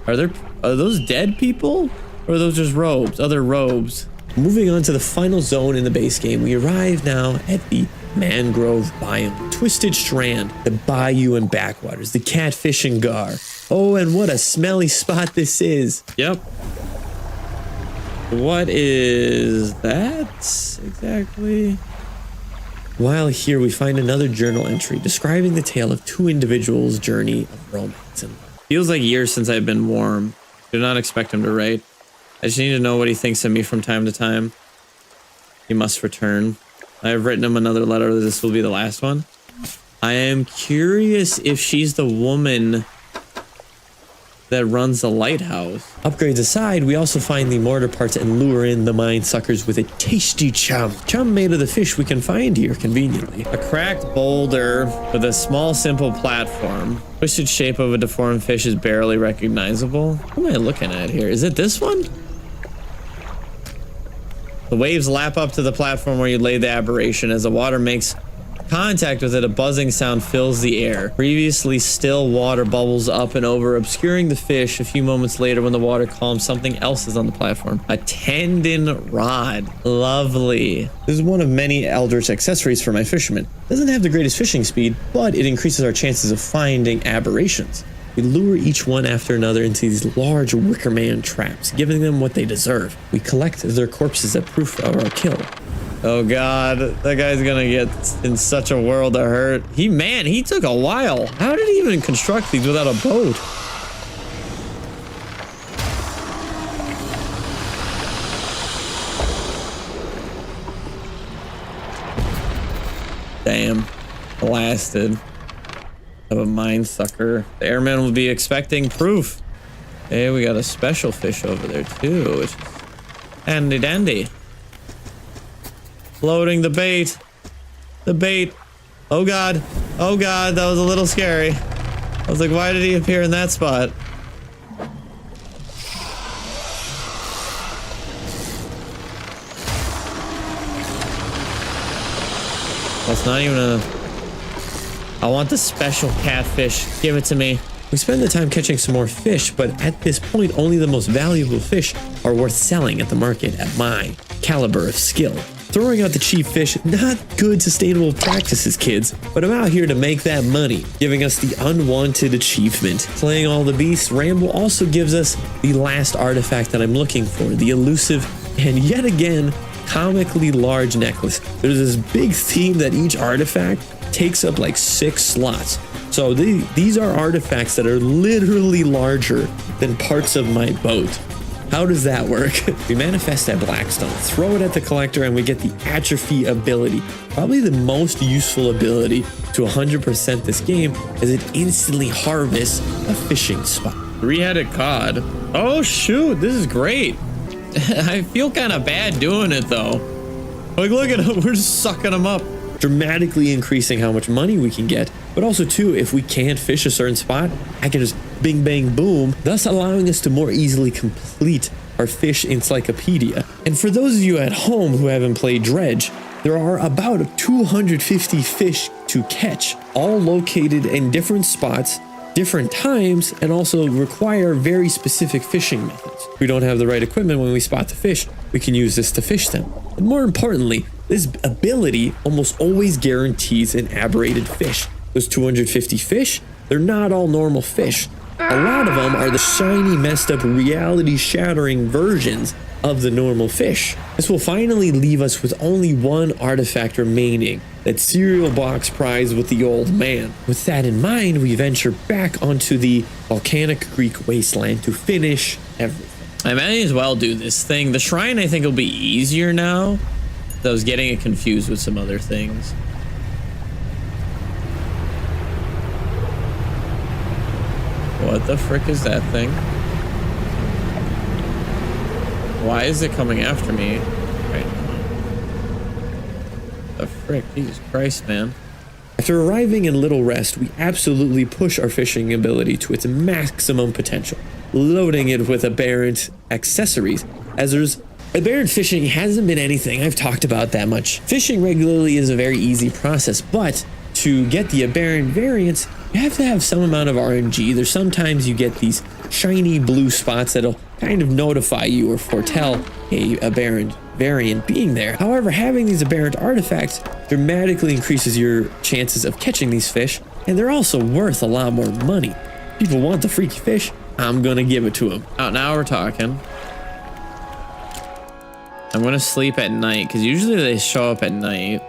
Are those dead people? Or are those just robes, other robes? Moving on to the final zone in the base game, we arrive now at the mangrove biome, Twisted Strand, the bayou and backwaters, the catfish and gar. Oh, and what a smelly spot this is. Yep. What is that exactly? While here, we find another journal entry describing the tale of 2 individuals' journey of romance. And feels like years since I've been warm. Do not expect him to write. I just need to know what he thinks of me from time to time. He must return. I have written him another letter. This will be the last one. I am curious if she's the woman that runs the lighthouse. Upgrades aside, we also find the mortar parts and lure in the mine suckers with a tasty chum. Chum made of the fish we can find here conveniently. A cracked boulder with a small, simple platform. Twisted shape of a deformed fish is barely recognizable. What am I looking at here? Is it this one? The waves lap up to the platform where you laid the aberration. As the water makes contact with it, a buzzing sound fills the air. Previously still water bubbles up and over, obscuring the fish. A few moments later, when the water calms, something else is on the platform. A tendon rod. Lovely. This is one of many eldritch accessories for my fishermen. Doesn't have the greatest fishing speed, but it increases our chances of finding aberrations. We lure each one after another into these large wicker man traps, giving them what they deserve. We collect their corpses as proof of our kill. Oh God, that guy's gonna get in such a world of hurt. He took a while. How did he even construct these without a boat? Damn, blasted. Of a mine sucker. The airman will be expecting proof. Hey, we got a special fish over there too, which is handy dandy. Loading the bait. The bait. Oh God. Oh God, that was a little scary. I was like, why did he appear in that spot? That's not even a... I want the special catfish. Give it to me. We spend the time catching some more fish, but at this point, only the most valuable fish are worth selling at the market at my caliber of skill. Throwing out the cheap fish, not good sustainable practices, kids, but I'm out here to make that money, giving us the unwanted achievement. Slaying all the beasts, Rambo also gives us the last artifact that I'm looking for, the elusive and yet again comically large necklace. There's this big theme that each artifact takes up like 6 slots. So these are artifacts that are literally larger than parts of my boat. How does that work? We manifest that blackstone, throw it at the collector, and we get the atrophy ability. Probably the most useful ability to 100% this game, as it instantly harvests a fishing spot. Three-headed cod. Oh shoot, this is great. I feel kind of bad doing it though. Like, look at them, we're just sucking them up. Dramatically increasing how much money we can get, but also too, if we can't fish a certain spot, I can just bing bang boom, thus allowing us to more easily complete our fish encyclopedia. And for those of you at home who haven't played Dredge, there are about 250 fish to catch, all located in different spots, different times, and also require very specific fishing methods. If we don't have the right equipment when we spot the fish, we can use this to fish them. And more importantly, this ability almost always guarantees an aberrated fish. Those 250 fish, they're not all normal fish. A lot of them are the shiny, messed up, reality-shattering versions of the normal fish. This will finally leave us with only one artifact remaining, that cereal box prize with the old man. With that in mind, we venture back onto the volcanic Greek wasteland to finish everything. I may as well do this thing. The shrine, I think, will be easier now. I was getting it confused with some other things. What the frick is that thing? Why is it coming after me? Right. The frick, Jesus Christ, man. After arriving in Little Rest, we absolutely push our fishing ability to its maximum potential, loading it with aberrant accessories, as there's aberrant fishing hasn't been anything I've talked about that much. Fishing regularly is a very easy process, but to get the aberrant variants, you have to have some amount of RNG. There's sometimes you get these shiny blue spots that'll kind of notify you or foretell a aberrant variant being there. However, having these aberrant artifacts dramatically increases your chances of catching these fish, and they're also worth a lot more money. People want the freaky fish, I'm gonna give it to them. Oh, now we're talking. I'm gonna sleep at night, because usually they show up at night.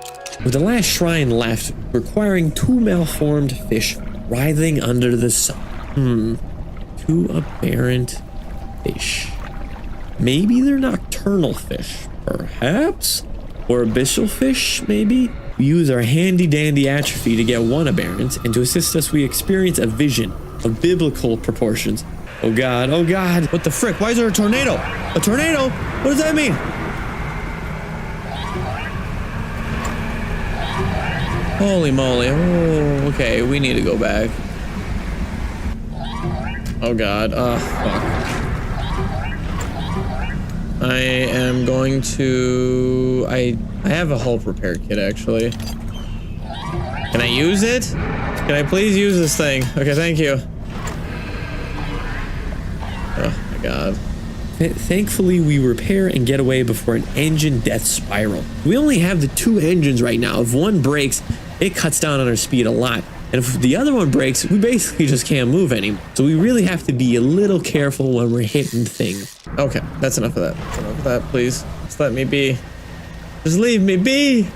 With the last shrine left, requiring 2 malformed fish writhing under the sun. 2 aberrant fish. Maybe they're nocturnal fish, perhaps? Or abyssal fish, maybe? We use our handy-dandy atrophy to get 1 aberrant, and to assist us, we experience a vision of biblical proportions. Oh god, oh god! What the frick? Why is there a tornado? A tornado? What does that mean? Holy moly. Oh, okay, we need to go back. Oh god, fuck. I am going to... I have a hull repair kit, actually. Can I use it? Can I please use this thing? Okay, thank you. Oh my god. Thankfully, we repair and get away before an engine death spiral. We only have the 2 engines right now. If one breaks, it cuts down on our speed a lot. And if the other one breaks, we basically just can't move anymore. So we really have to be a little careful when we're hitting things. Okay, that's enough of that. That's enough of that, please. Just let me be. Just leave me be.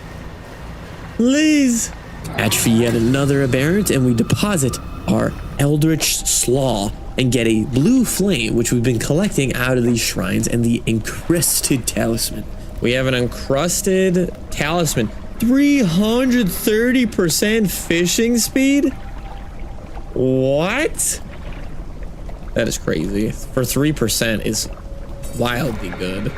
Please. Atrophy yet another aberrant, and we deposit our Eldritch Slaw and get a blue flame, which we've been collecting out of these shrines, and the encrusted talisman. We have an encrusted talisman. 330% fishing speed? What? That is crazy. For 3% is wildly good.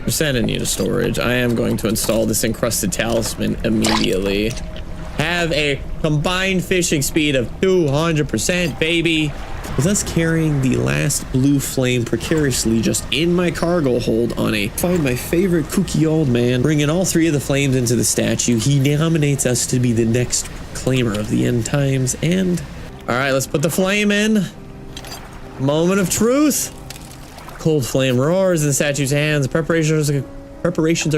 We're sending you to storage. I am going to install this encrusted talisman immediately. Have a combined fishing speed of 200%, baby. With us carrying the last blue flame precariously just in my cargo hold on a find my favorite kooky old man, bringing all 3 of the flames into the statue, he nominates us to be the next claimer of the end times. And all right, let's put the flame in. Moment of truth. Cold flame roars in the statue's hands. Preparations are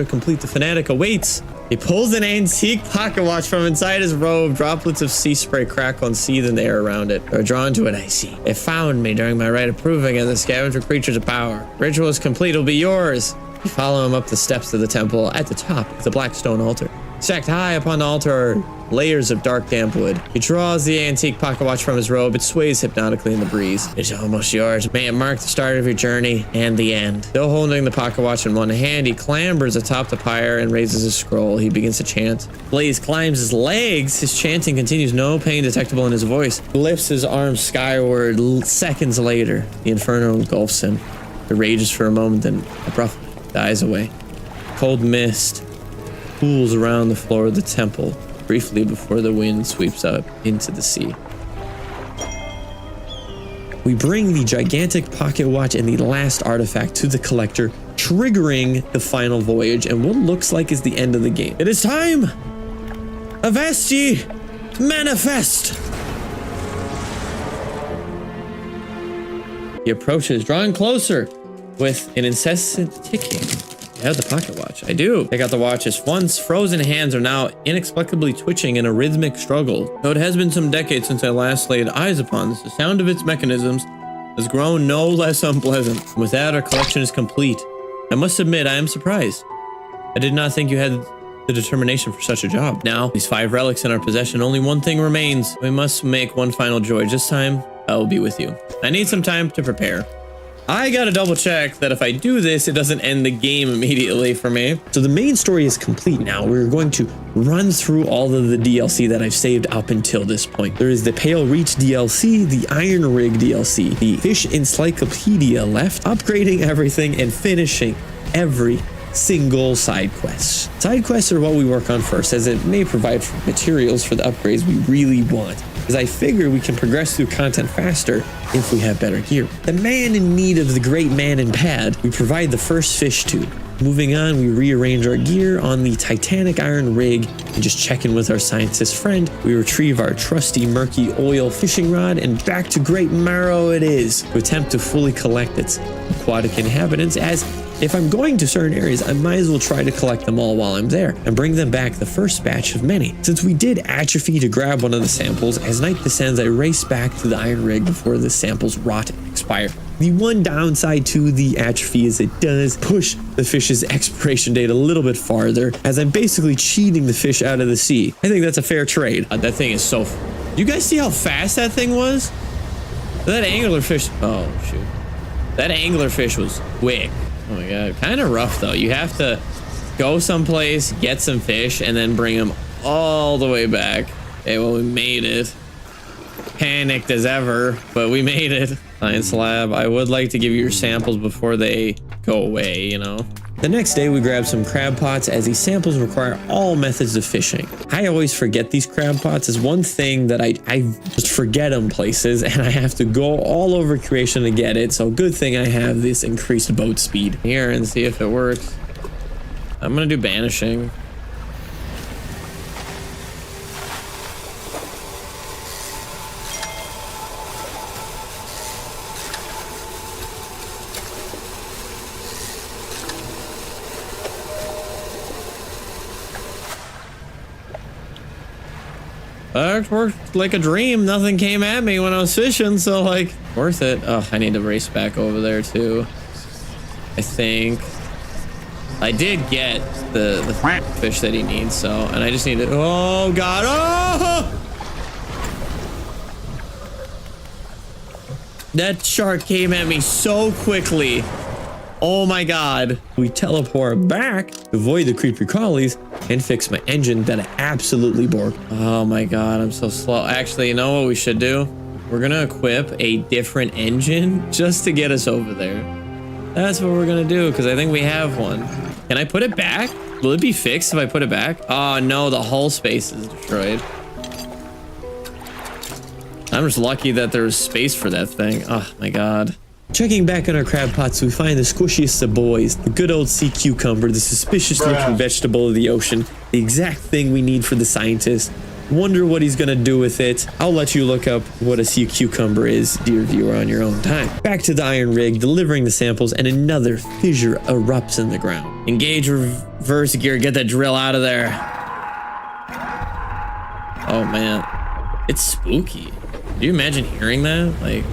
complete. The fanatic awaits. He pulls an antique pocket watch from inside his robe. Droplets of sea spray crackle and seethe in the air around it. They're drawn to it, I see. It found me during my rite of proving as the scavenger creatures of power. Ritual is complete. It'll be yours. You follow him up the steps of the temple. At the top is a black stone altar. Stacked high upon the altar are layers of dark damp wood. He draws the antique pocket watch from his robe. It sways hypnotically in the breeze. It's almost yours. May it mark the start of your journey and the end. Still holding the pocket watch in one hand, he clambers atop the pyre and raises his scroll. He begins to chant. Blaze climbs his legs. His chanting continues, no pain detectable in his voice. He lifts his arms skyward. Seconds later, the inferno engulfs him. It rages for a moment, then abruptly dies away. Cold mist pools around the floor of the temple, briefly before the wind sweeps up into the sea. We bring the gigantic pocket watch and the last artifact to the collector, triggering the final voyage and what looks like is the end of the game. It is time! Avast ye! Manifest! He approaches, drawing closer with an incessant ticking. I have the pocket watch. I do. I got the watch. His once frozen hands are now inexplicably twitching in a rhythmic struggle. Though it has been some decades since I last laid eyes upon this, the sound of its mechanisms has grown no less unpleasant. With that, our collection is complete. I must admit, I am surprised. I did not think you had the determination for such a job. Now, these 5 relics in our possession, only one thing remains. We must make one final joy. This time, I will be with you. I need some time to prepare. I gotta double check that if I do this, it doesn't end the game immediately for me. So the main story is complete now. We're going to run through all of the DLC that I've saved up until this point. There is the Pale Reach DLC, the Iron Rig DLC, the Fish Encyclopedia left, upgrading everything and finishing every single side quest. Side quests are what we work on first, as it may provide materials for the upgrades we really want, as I figure we can progress through content faster if we have better gear. The man in need of the great man in pad, we provide the first fish to. Moving on, we rearrange our gear on the Titanic Iron Rig and just check in with our scientist friend. We retrieve our trusty murky oil fishing rod and back to Great Marrow it is to attempt to fully collect its aquatic inhabitants, as if I'm going to certain areas, I might as well try to collect them all while I'm there and bring them back the first batch of many. Since we did atrophy to grab one of the samples, as night descends, I race back to the Iron Rig before the samples rot and expire. The one downside to the atrophy is it does push the fish's expiration date a little bit farther, as I'm basically cheating the fish out of the sea. I think that's a fair trade. That thing is so... You guys see how fast that thing was? That anglerfish... Oh, shoot. That anglerfish was quick. Oh my god, kind of rough though. You have to go someplace, get some fish, and then bring them all the way back. Okay, well, we made it. Panicked as ever, but we made it. Science lab, I would like to give you your samples before they go away, you know. The next day, we grab some crab pots, as these samples require all methods of fishing. I always forget these crab pots is one thing that I just forget them places, and I have to go all over creation to get it. So good thing I have this increased boat speed here and see if it works. I'm gonna do banishing. It worked like a dream. Nothing came at me when I was fishing, so like, worth it. Oh, I need to race back over there too. I think I did get the fish that he needs, so, and I just need to, oh god, oh! That shark came at me so quickly. Oh my god. We teleport back to avoid the creepy crawlies and fix my engine that I absolutely broke. Oh my god, I'm so slow. Actually, you know what we should do? We're gonna equip a different engine just to get us over there. That's what we're gonna do, because I think we have one. Can I put it back? Will it be fixed if I put it back? Oh no, the hull space is destroyed. I'm just lucky that there was space for that thing. Oh my god. Checking back on our crab pots, we find the squishiest of boys, the good old sea cucumber, the suspicious looking vegetable of the ocean, the exact thing we need for the scientist. Wonder what he's gonna do with it. I'll let you look up what a sea cucumber is, dear viewer, on your own time. Back to the Iron Rig, delivering the samples, and another fissure erupts in the ground. Engage reverse gear, get that drill out of there. Oh man, it's spooky. Do you imagine hearing that? Like,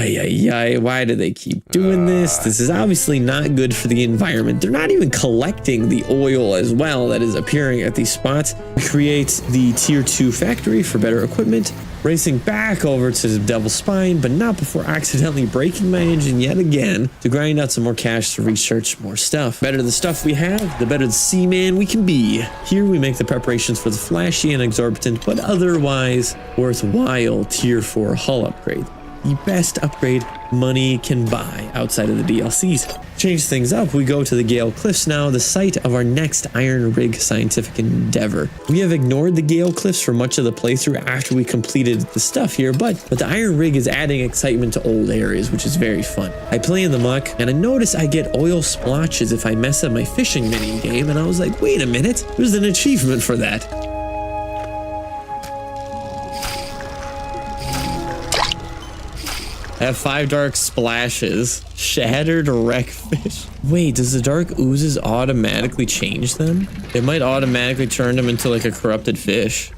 Ay, ay, ay, why do they keep doing this? This is obviously not good for the environment. They're not even collecting the oil as well that is appearing at these spots. We create the tier 2 factory for better equipment, racing back over to the Devil's Spine, but not before accidentally breaking my engine yet again to grind out some more cash to research more stuff. Better the stuff we have, the better the seaman we can be. Here we make the preparations for the flashy and exorbitant, but otherwise worthwhile tier 4 hull upgrade. The best upgrade money can buy outside of the DLCs. Change things up, we go to the Gale Cliffs now, the site of our next Iron Rig scientific endeavor. We have ignored the Gale Cliffs for much of the playthrough after we completed the stuff here, but the Iron Rig is adding excitement to old areas, which is very fun. I play in the muck, and I notice I get oil splotches if I mess up my fishing mini game, and I was like, wait a minute, there's an achievement for that. I have 5 dark splashes. Shattered wreck fish. Wait, does the dark oozes automatically change them? It might automatically turn them into like a corrupted fish.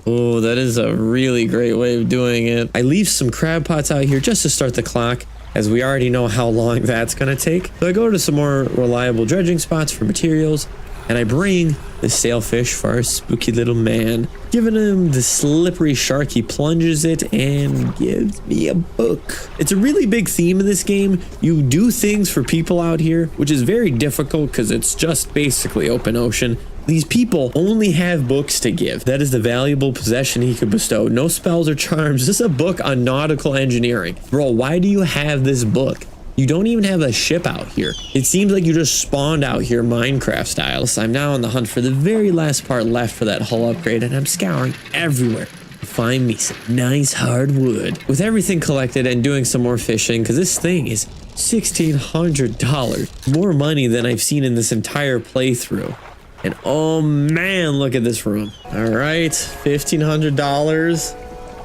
Oh, that is a really great way of doing it. I leave some crab pots out here just to start the clock, as we already know how long that's gonna take. So I go to some more reliable dredging spots for materials, and I bring the sailfish for our spooky little man. Giving him the slippery shark, he plunges it and gives me a book. It's a really big theme in this game. You do things for people out here, which is very difficult because it's just basically open ocean. These people only have books to give. That is the valuable possession he could bestow. No spells or charms, just a book on nautical engineering. Bro, why do you have this book? You don't even have a ship out here. It seems like you just spawned out here Minecraft style. So I'm now on the hunt for the very last part left for that hull upgrade, and I'm scouring everywhere to find me some nice hard wood. With everything collected and doing some more fishing, because this thing is $1,600. More money than I've seen in this entire playthrough. And oh man, look at this room. All right, $1,500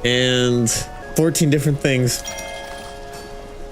and 14 different things.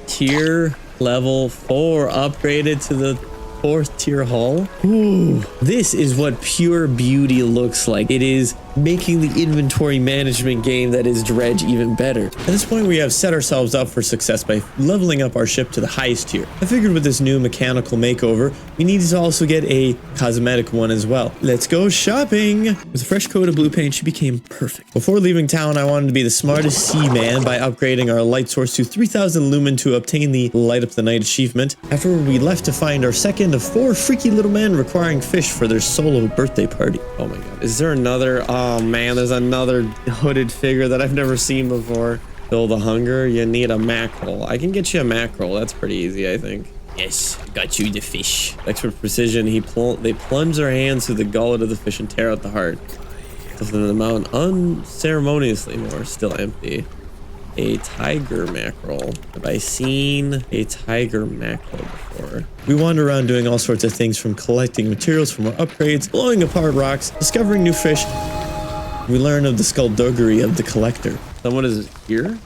Tier level 4 upgraded to the 4th tier hull. Ooh, this is what pure beauty looks like. It is making the inventory management game that is Dredge even better. At this point, we have set ourselves up for success by leveling up our ship to the highest tier. I figured with this new mechanical makeover, we needed to also get a cosmetic one as well. Let's go shopping! With a fresh coat of blue paint, she became perfect. Before leaving town, I wanted to be the smartest seaman by upgrading our light source to 3000 lumen to obtain the Light Up the Night achievement. Afterward, we left to find our second of 4 freaky little men requiring fish for their solo birthday party. Oh my god. Is there another? Oh man, there's another hooded figure that I've never seen before. Fill the hunger, you need a mackerel. I can get you a mackerel, that's pretty easy, I think. Yes, got you the fish. Expert precision, they plunge their hands through the gullet of the fish and tear out the heart. Lift them to the mountain unceremoniously, more still empty. A tiger mackerel. Have I seen a tiger mackerel before? We wander around doing all sorts of things, from collecting materials for more upgrades, blowing apart rocks, discovering new fish. We learn of the skullduggery of the collector. Someone is here?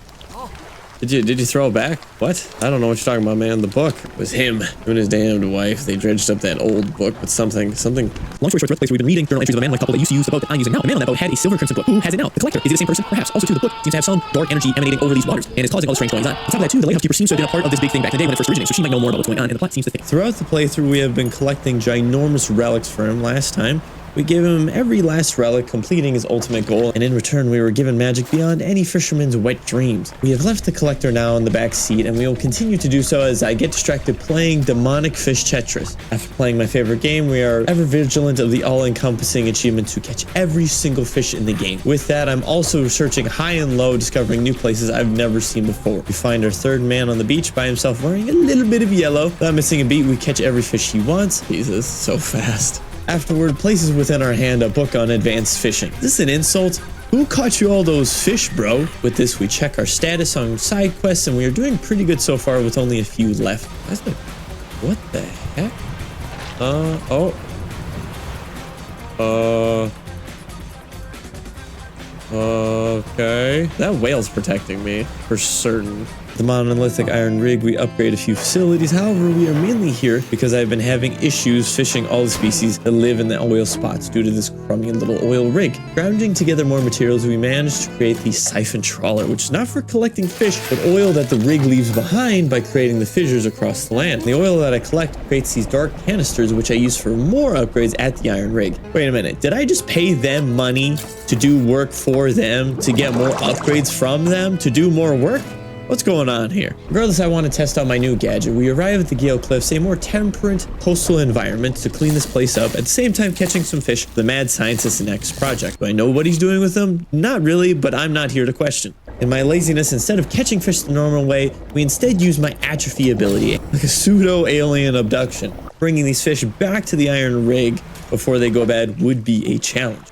Did you throw it back? What? I don't know what you're talking about, man. The book was him and his damned wife. They dredged up that old book with something. Long story short, throughout the place we've been reading journal entries of a man-like couple that used to use the boat that I'm using now. The man on that boat had a silver crimson book. Who has it now? The collector. Is it the same person? Perhaps. Also, too, the book seems to have some dark energy emanating over these waters, and it's causing all the strange goings on. On top of that, too, the lighthouse keeper seems to have been a part of this big thing back in the day when it first originated, so she might know more about what's going on, and the plot seems to fit. Throughout the playthrough, we have been collecting ginormous relics for him. Last time, we gave him every last relic, completing his ultimate goal, and in return we were given magic beyond any fisherman's wet dreams. We have left the collector now in the back seat, and we will continue to do so as I get distracted playing demonic fish Tetris. After playing my favorite game, we are ever vigilant of the all-encompassing achievement to catch every single fish in the game. With that, I'm also searching high and low, discovering new places I've never seen before. We find our third man on the beach by himself wearing a little bit of yellow. Without missing a beat, we catch every fish he wants. Jesus, so fast. Afterward, places within our hand a book on advanced fishing. Is this an insult? Who caught you all those fish, bro? With this, we check our status on side quests, and we are doing pretty good so far with only a few left. What the heck? Okay. That whale's protecting me, for certain. The monolithic iron rig, we upgrade a few facilities. However, we are mainly here because I've been having issues fishing all the species that live in the oil spots due to this crummy little oil rig. Grounding together more materials, we managed to create the siphon trawler, which is not for collecting fish, but oil that the rig leaves behind by creating the fissures across the land. The oil that I collect creates these dark canisters, which I use for more upgrades at the iron rig. Wait a minute, did I just pay them money to do work for them, to get more upgrades from them, to do more work? What's going on here? Regardless, I want to test out my new gadget. We arrive at the Gale Cliffs, a more temperate coastal environment, to clean this place up, at the same time catching some fish for the mad scientist's next project. Do I know what he's doing with them? Not really, but I'm not here to question. In my laziness, instead of catching fish the normal way, we instead use my atrophy ability, like a pseudo-alien abduction. Bringing these fish back to the iron rig before they go bad would be a challenge.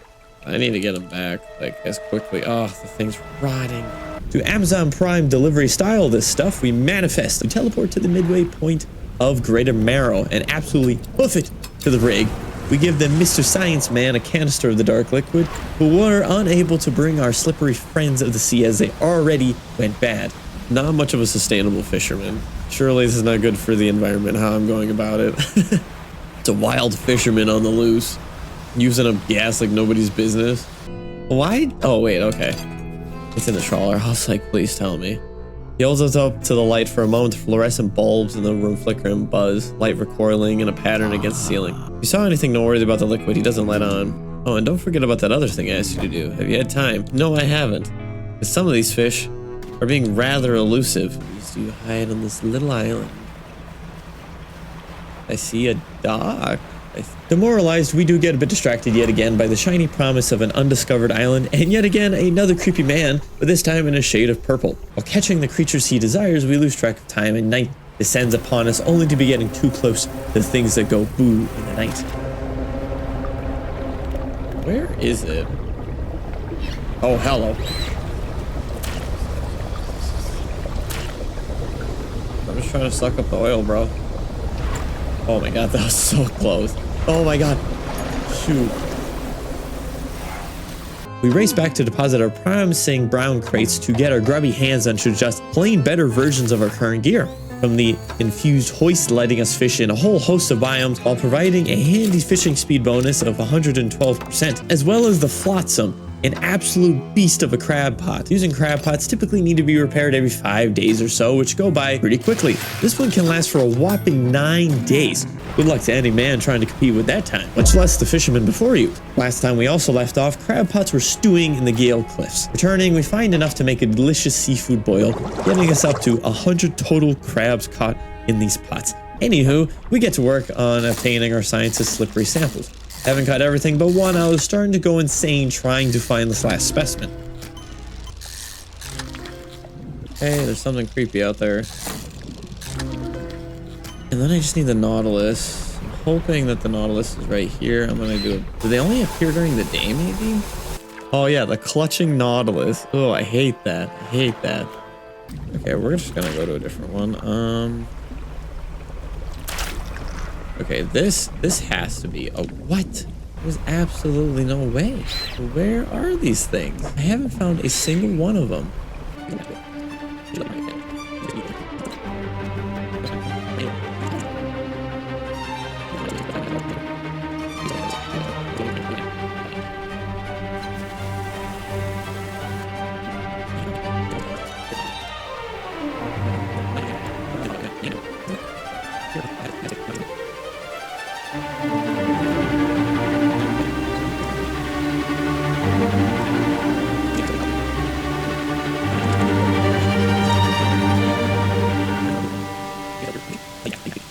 I need to get them back, like, as quickly. Oh, the thing's rotting. To Amazon Prime delivery style this stuff, we manifest. We teleport to the midway point of Greater Marrow and absolutely hoof it to the rig. We give them Mr. Science Man a canister of the dark liquid, but we're unable to bring our slippery friends of the sea as they already went bad. Not much of a sustainable fisherman. Surely this is not good for the environment, how I'm going about it. It's a wild fisherman on the loose, using up gas like nobody's business. Why? Oh, wait, okay. It's in the trawler. I was like, please tell me. He holds us up to the light for a moment. Fluorescent bulbs in the room flicker and buzz, light recoiling in a pattern against the ceiling. If you saw anything noteworthy about the liquid, he doesn't let on. Oh, and don't forget about that other thing I asked you to do. Have you had time? No, I haven't. Because some of these fish are being rather elusive. Please do hide on this little island. I see a dock. Demoralized, we do get a bit distracted yet again by the shiny promise of an undiscovered island, and yet again another creepy man, but this time in a shade of purple. While catching the creatures he desires, we lose track of time, and night descends upon us only to be getting too close to the things that go boo in the night. Where is it? Oh, hello. I'm just trying to suck up the oil, bro. Oh my god, that was so close. Oh my god. Shoot. We race back to deposit our promising brown crates to get our grubby hands onto just plain better versions of our current gear. From the infused hoist letting us fish in a whole host of biomes while providing a handy fishing speed bonus of 112%, as well as the flotsam, an absolute beast of a crab pot. Using crab pots typically need to be repaired every 5 days or so, which go by pretty quickly. This one can last for a whopping 9 days. Good luck to any man trying to compete with that time, much less the fisherman before you. Last time we also left off, crab pots were stewing in the Gale Cliffs. Returning, we find enough to make a delicious seafood boil, getting us up to 100 total crabs caught in these pots. Anywho, we get to work on obtaining our scientist's slippery samples. Haven't caught everything but one. I was starting to go insane trying to find this last specimen. Hey, there's something creepy out there. And then I just need the Nautilus. I'm hoping that the Nautilus is right here. I'm gonna do it. Do they only appear during the day, maybe? Oh yeah, the clutching Nautilus. Oh, I hate that. I hate that. Okay, we're just gonna go to a different one. Okay, this has to be a what? There's absolutely no way. Where are these things? I haven't found a single one of them.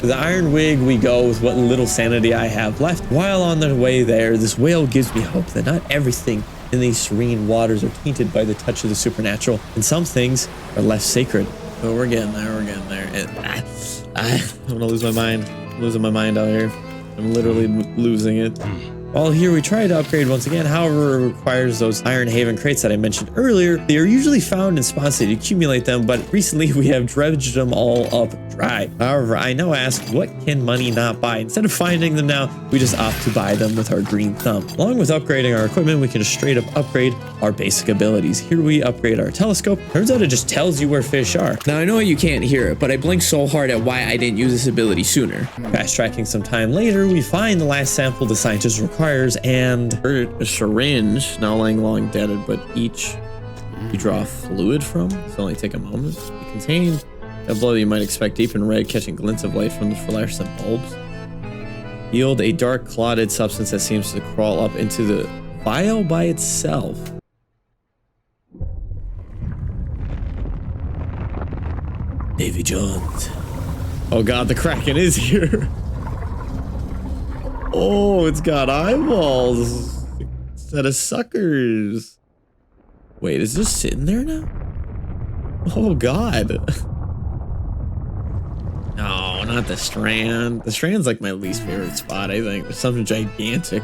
The iron wig we go with what little sanity I have left. While on the way there, this whale gives me hope that not everything in these serene waters are tainted by the touch of the supernatural, and some things are left sacred. Oh, we're getting there, we're getting there. I'm gonna lose my mind. I'm losing my mind out here. I'm literally losing it. While here we try to upgrade once again, however it requires those Iron Haven crates that I mentioned earlier. They are usually found in spots that accumulate them, but recently we have dredged them all up dry. However, I now ask, what can money not buy? Instead of finding them now, we just opt to buy them with our green thumb. Along with upgrading our equipment, we can just straight up upgrade our basic abilities. Here we upgrade our telescope. Turns out it just tells you where fish are. Now I know you can't hear it, but I blinked so hard at why I didn't use this ability sooner. Fast tracking some time later, we find the last sample the scientist requires, and a syringe, now laying long deaded, but each you draw fluid from. It's only take a moment. It contains a blood you might expect deep in red, catching glints of light from the fluorescent bulbs. Yield a dark clotted substance that seems to crawl up into the vial by itself. Davy Jones. Oh god, the Kraken is here. Oh, it's got eyeballs. Set of suckers. Wait, is this sitting there now? Oh god. No, not the Strand. The Strand's like my least favorite spot, I think. There's something gigantic.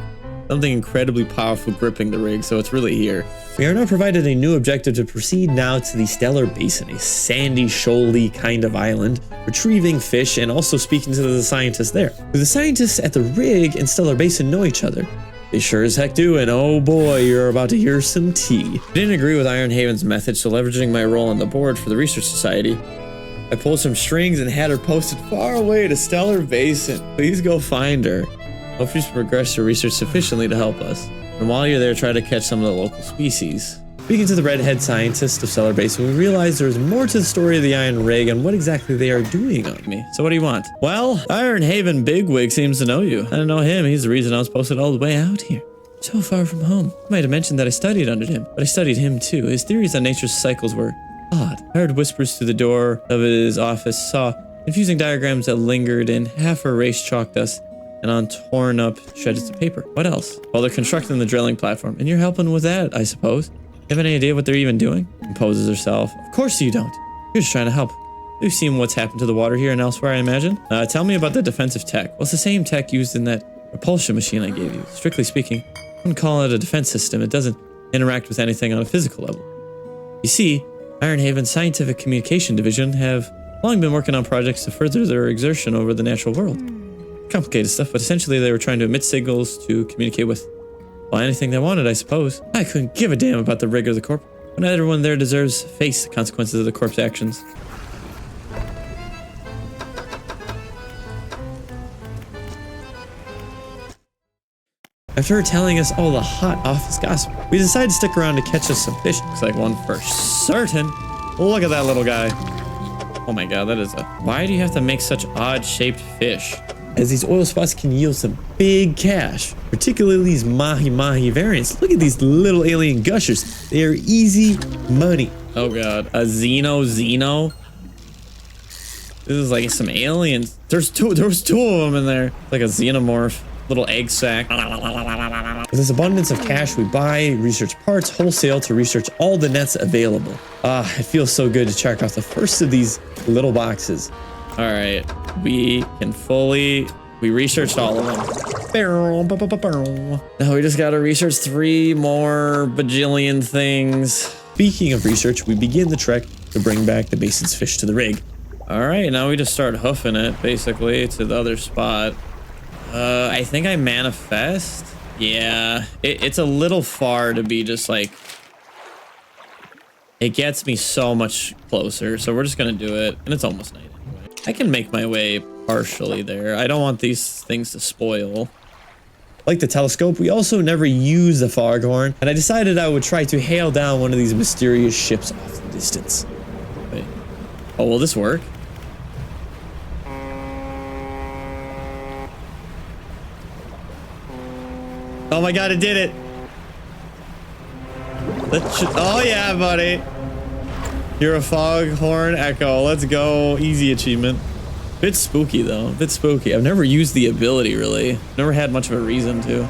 Something incredibly powerful gripping the rig, so it's really here. We are now provided a new objective to proceed now to the Stellar Basin, a sandy, shoaly kind of island, retrieving fish and also speaking to the scientists there. The scientists at the rig and Stellar Basin know each other. They sure as heck do, and oh boy, you're about to hear some tea. I didn't agree with Iron Haven's method, so leveraging my role on the board for the Research Society, I pulled some strings and had her posted far away to Stellar Basin. Please go find her. Hope she's progressed her research sufficiently to help us. And while you're there, try to catch some of the local species. Speaking to the redhead scientist of Stellar Basin, we realize there's more to the story of the Iron Rig and what exactly they are doing on me. So what do you want? Well, Iron Haven Bigwig seems to know you. I don't know him. He's the reason I was posted all the way out here. So far from home. I might have mentioned that I studied under him, but I studied him too. His theories on nature's cycles were odd. I heard whispers through the door of his office, saw confusing diagrams that lingered in half erased chalk dust and on torn up shreds of paper. What else? Well, they're constructing the drilling platform, and you're helping with that, I suppose. You have any idea what they're even doing? Composes herself. Of course you don't. You're just trying to help. We've seen what's happened to the water here and elsewhere, I imagine. Tell me about the defensive tech. Well, it's the same tech used in that propulsion machine I gave you. Strictly speaking, I wouldn't call it a defense system. It doesn't interact with anything on a physical level. You see, Iron Haven's Scientific Communication Division have long been working on projects to further their exertion over the natural world. Complicated stuff, but essentially they were trying to emit signals to communicate with, well, anything they wanted, I suppose. I couldn't give a damn about the rig or the corp. But not everyone there deserves to face the consequences of the corp's actions. After her telling us all the hot office gossip, we decided to stick around to catch us some fish. Looks like one for certain. Look at that little guy. Oh my god, that is a... Why do you have to make such odd-shaped fish? As these oil spots can yield some big cash, particularly these mahi-mahi variants. Look at these little alien gushers. They are easy money. Oh god, a Xeno? This is like some aliens. There's two of them in there. Like a xenomorph, little egg sack. With this abundance of cash, we buy research parts wholesale to research all the nets available. It feels so good to check off the first of these little boxes. All right, we researched all of them. Now we just gotta research 3 more bajillion things. Speaking of research, we begin the trek to bring back the basin's fish to the rig. All right, now we just start hoofing it, basically, to the other spot. I think I manifest. Yeah, it's a little far to be just like... It gets me so much closer, so we're just gonna do it, and it's almost night anyway. I can make my way partially there. I don't want these things to spoil. Like the telescope, we also never use the foghorn, and I decided I would try to hail down one of these mysterious ships off the distance. Wait. Oh, will this work? Oh my god, it did it! Oh yeah, buddy! You're a foghorn echo. Let's go. Easy achievement. Bit spooky though. Bit spooky. I've never used the ability really. Never had much of a reason to.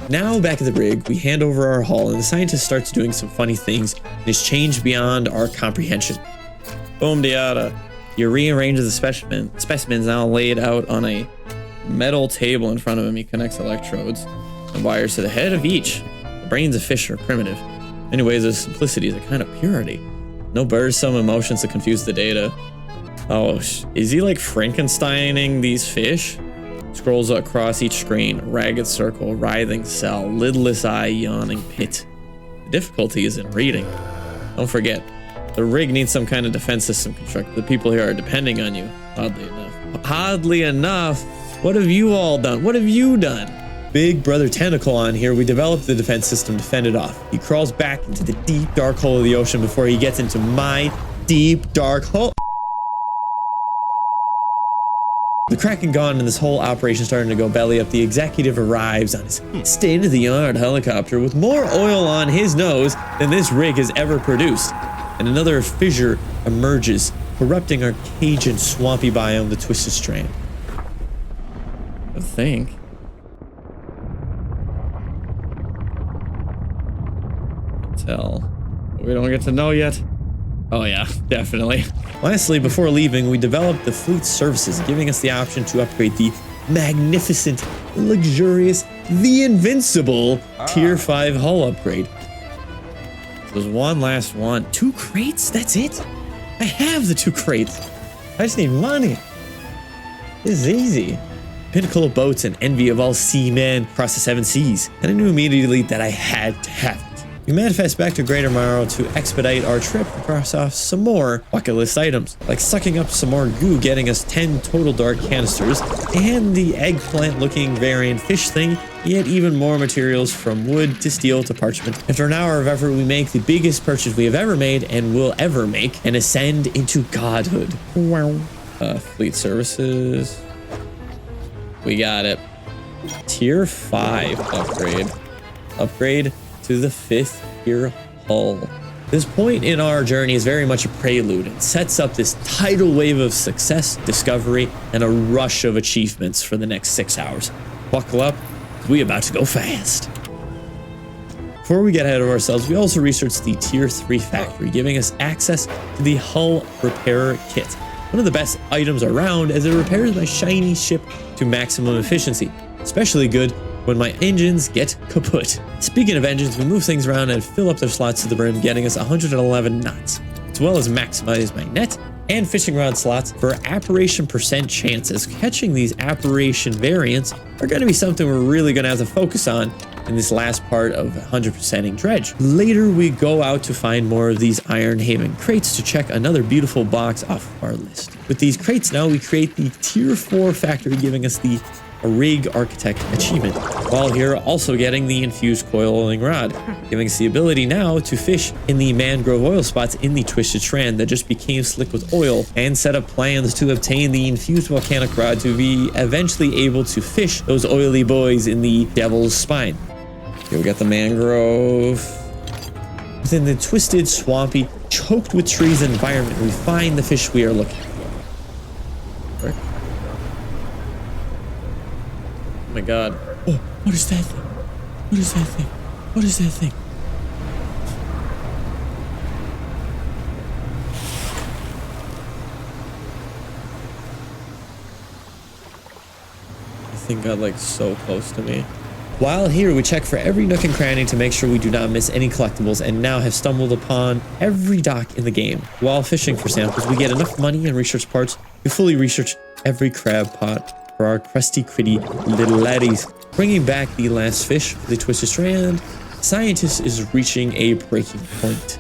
Now back at the rig, we hand over our haul and the scientist starts doing some funny things and is changed beyond our comprehension. Boom diada. You rearrange the specimens now laid out on a metal table in front of him. He connects electrodes. The wires to the head of each. The brains of fish are primitive. Anyways, their simplicity is a kind of purity. No burdensome emotions to confuse the data. Oh, is he like Frankensteining these fish? Scrolls across each screen, ragged circle, writhing cell, lidless eye, yawning pit. The difficulty is in reading. Don't forget, the rig needs some kind of defense system constructed. The people here are depending on you, oddly enough. Oddly enough, what have you all done? What have you done? Big brother tentacle on here, we developed the defense system to fend it off. He crawls back into the deep dark hole of the ocean before he gets into my deep dark hole. The Kraken gone and this whole operation starting to go belly up, the executive arrives on his state-of-the-art helicopter with more oil on his nose than this rig has ever produced. And another fissure emerges, corrupting our Cajun swampy biome, the Twisted Strand. I think. Tell. We don't get to know yet. Oh yeah, definitely. Lastly, before leaving, we developed the fleet services, giving us the option to upgrade the magnificent, luxurious, the invincible Tier 5 hull upgrade. There's one last one. 2 crates? That's it? I have the 2 crates. I just need money. This is easy. Pinnacle of boats and envy of all seamen across the 7 seas. And I knew immediately that I had to have it. We manifest back to Greater Morrow to expedite our trip and cross off some more bucket list items, like sucking up some more goo, getting us 10 total dark canisters, and the eggplant looking variant fish thing, yet even more materials from wood to steel to parchment. After an hour of effort, we make the biggest purchase we have ever made and will ever make, and ascend into godhood. Wow. Fleet services. We got it. Tier 5 upgrade. Upgrade to the 5th tier hull. This point in our journey is very much a prelude and sets up this tidal wave of success, discovery, and a rush of achievements for the next 6 hours. Buckle up, we about to go fast. Before we get ahead of ourselves, we also researched the tier 3 factory, giving us access to the hull repair kit. One of the best items around as it repairs my shiny ship to maximum efficiency. Especially good when my engines get kaput. Speaking of engines, we move things around and fill up their slots to the brim, getting us 111 knots, as well as maximize my net and fishing rod slots for apparition percent chances. Catching these apparition variants are going to be something we're really going to have to focus on in this last part of 100%ing Dredge. Later, we go out to find more of these Iron Haven crates to check another beautiful box off of our list. With these crates now, we create the tier 4 factory, giving us the rig architect achievement, while here also getting the infused coiling rod, giving us the ability now to fish in the mangrove oil spots in the Twisted Strand that just became slick with oil, and set up plans to obtain the infused volcanic rod to be eventually able to fish those oily boys in the Devil's Spine. Here we got the mangrove. Within the twisted, swampy, choked with trees environment, we find the fish we are looking for. Oh my god. Oh, what is that thing? What is that thing? What is that thing? The thing got like so close to me. While here, we check for every nook and cranny to make sure we do not miss any collectibles, and now have stumbled upon every dock in the game. While fishing for samples, we get enough money and research parts to fully research every crab pot for our crusty, gritty little laddies. Bringing back the last fish for the Twisted Strand, scientist is reaching a breaking point.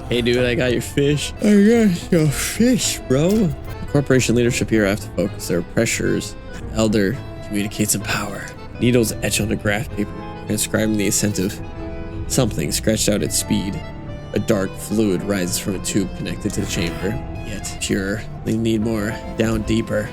Hey dude, I got your fish. I got your fish, bro. The corporation leadership here have to focus their pressures. Elder communicates in power. Needles etch onto graph paper, transcribing the ascent of something scratched out at speed. A dark fluid rises from a tube connected to the chamber. Yet pure. They need more. Down deeper.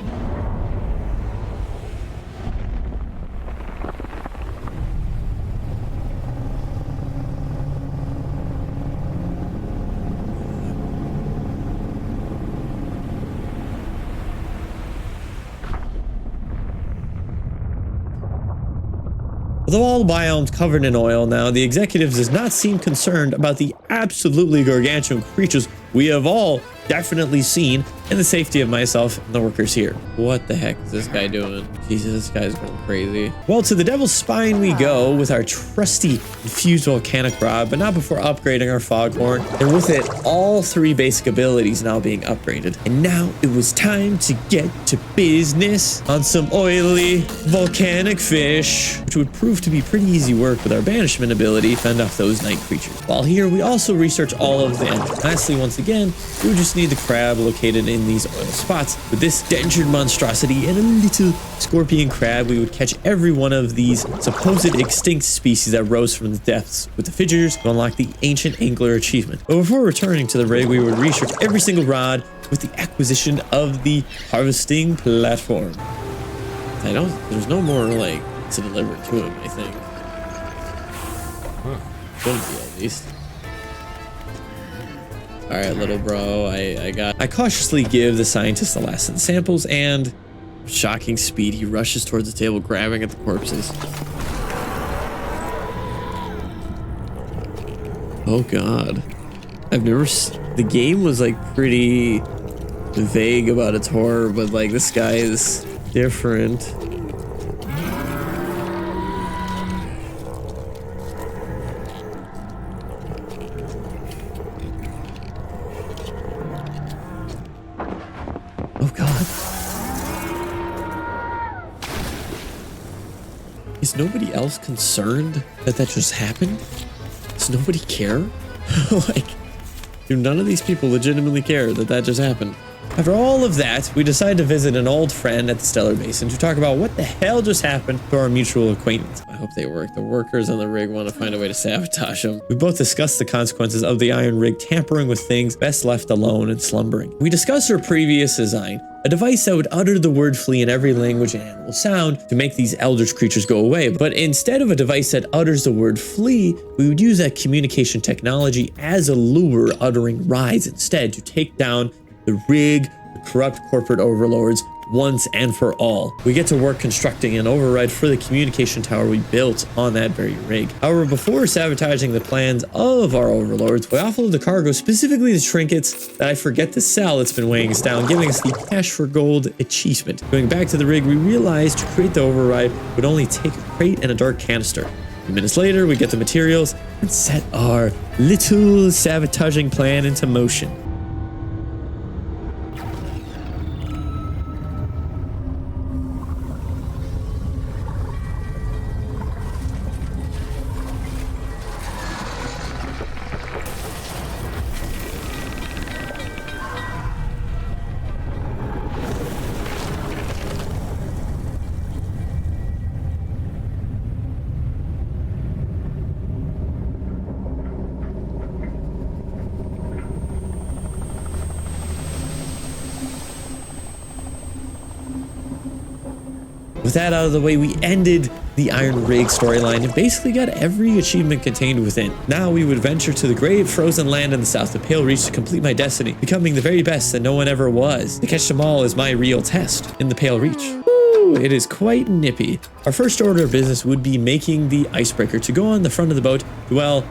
With all biomes covered in oil now, the executive does not seem concerned about the absolutely gargantuan creatures we have all definitely seen and the safety of myself and the workers here. What the heck is this guy doing? Jesus, this guy's going crazy. Well, to the Devil's Spine we go with our trusty infused volcanic rod, but not before upgrading our foghorn. And with it, all 3 basic abilities now being upgraded. And now it was time to get to business on some oily volcanic fish, which would prove to be pretty easy work with our banishment ability to fend off those night creatures. While here, we also research all of them. Lastly, once again, we would just need the crab located in these oil spots. With this dentured monstrosity and a little scorpion crab, we would catch every one of these supposed extinct species that rose from the depths with the fidgeters to unlock the ancient angler achievement. But before returning to the rig, we would research every single rod with the acquisition of the harvesting platform. There's no more like to deliver to him, I think. Should be at least. All right, little bro, I cautiously give the scientist the last of the samples, and with shocking speed, he rushes towards the table, grabbing at the corpses. Oh God, the game was like pretty vague about its horror, but like this guy is different. Oh God. Is nobody else concerned that just happened? Does nobody care? Like, do none of these people legitimately care that just happened? After all of that, we decide to visit an old friend at the Stellar Basin to talk about what the hell just happened to our mutual acquaintance. I hope they work. The workers on the rig want to find a way to sabotage them. We both discuss the consequences of the iron rig tampering with things best left alone and slumbering. We discuss our previous design, a device that would utter the word flee in every language and animal sound to make these eldritch creatures go away. But instead of a device that utters the word flee, we would use that communication technology as a lure uttering rise instead to take down the rig, the corrupt corporate overlords, once and for all. We get to work constructing an override for the communication tower we built on that very rig. However, before sabotaging the plans of our overlords, we offload the cargo, specifically the trinkets that I forget to sell that's been weighing us down, giving us the cash for gold achievement. Going back to the rig, we realized to create the override would only take a crate and a dark canister. A few minutes later, we get the materials and set our little sabotaging plan into motion. With that out of the way, we ended the Iron Rig storyline and basically got every achievement contained within. Now we would venture to the great frozen land in the south, the Pale Reach, to complete my destiny, becoming the very best that no one ever was. To catch them all is my real test in the Pale Reach. Woo! It is quite nippy. Our first order of business would be making the icebreaker to go on the front of the boat to, well,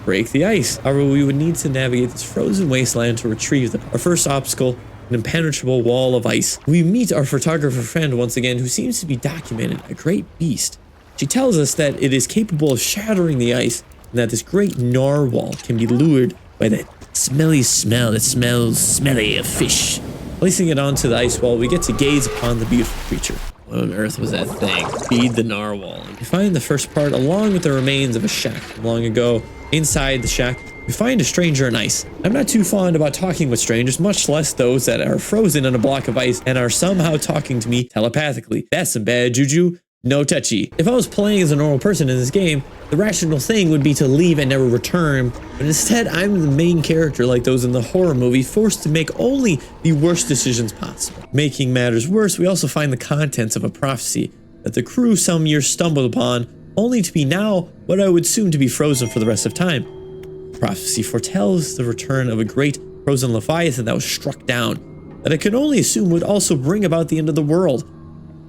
break the ice. However, we would need to navigate this frozen wasteland to retrieve our first obstacle, an impenetrable wall of ice. We meet our photographer friend once again, who seems to be documenting a great beast. She tells us that it is capable of shattering the ice and that this great narwhal can be lured by that smelly smell that smells smelly of fish. Placing it onto the ice wall, we get to gaze upon the beautiful creature. What on earth was that thing? Feed the narwhal. We find the first part along with the remains of a shack from long ago. Inside the shack, we find a stranger in ice. I'm not too fond about talking with strangers, much less those that are frozen in a block of ice and are somehow talking to me telepathically. That's some bad juju. No touchy. If I was playing as a normal person in this game, the rational thing would be to leave and never return. But instead, I'm the main character like those in the horror movie, forced to make only the worst decisions possible. Making matters worse, we also find the contents of a prophecy that the crew some years stumbled upon, only to be now what I would soon to be frozen for the rest of time. Prophecy foretells the return of a great frozen leviathan that was struck down, that I could only assume would also bring about the end of the world,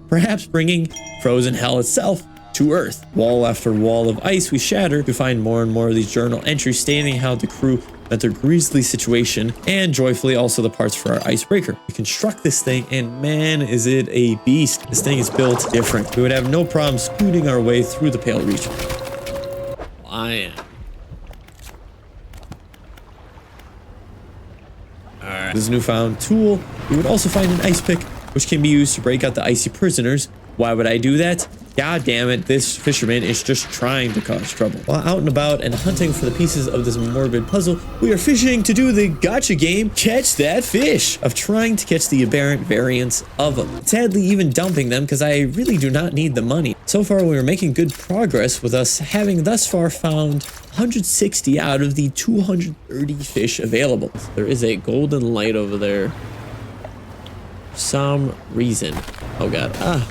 perhaps bringing frozen hell itself to Earth. Wall after wall of ice we shatter to find more and more of these journal entries stating how the crew meant a grisly situation, and joyfully also the parts for our icebreaker. We construct this thing, and man, is it a beast. This thing is built different. We would have no problem scooting our way through the Pale Reach. I am. Alright. This newfound tool, we would also find an ice pick, which can be used to break out the icy prisoners. Why would I do that? God damn it, this fisherman is just trying to cause trouble. While out and about and hunting for the pieces of this morbid puzzle, we are fishing to do the gotcha game, catch that fish, of trying to catch the aberrant variants of them. Sadly, even dumping them because I really do not need the money. So far, we are making good progress with us having thus far found 160 out of the 230 fish available. There is a golden light over there. For some reason. Oh god.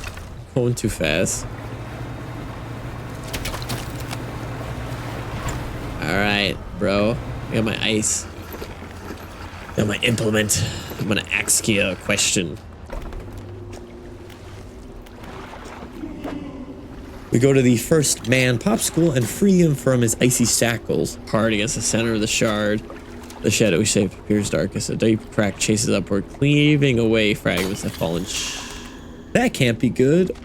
Going too fast. Alright, bro. I got my ice. Got my implement. I'm gonna ask you a question. We go to the first man popsicle and free him from his icy shackles. Hard against the center of the shard. The shadowy shape appears darkest. A deep crack chases upward, cleaving away fragments that fall in. That can't be good.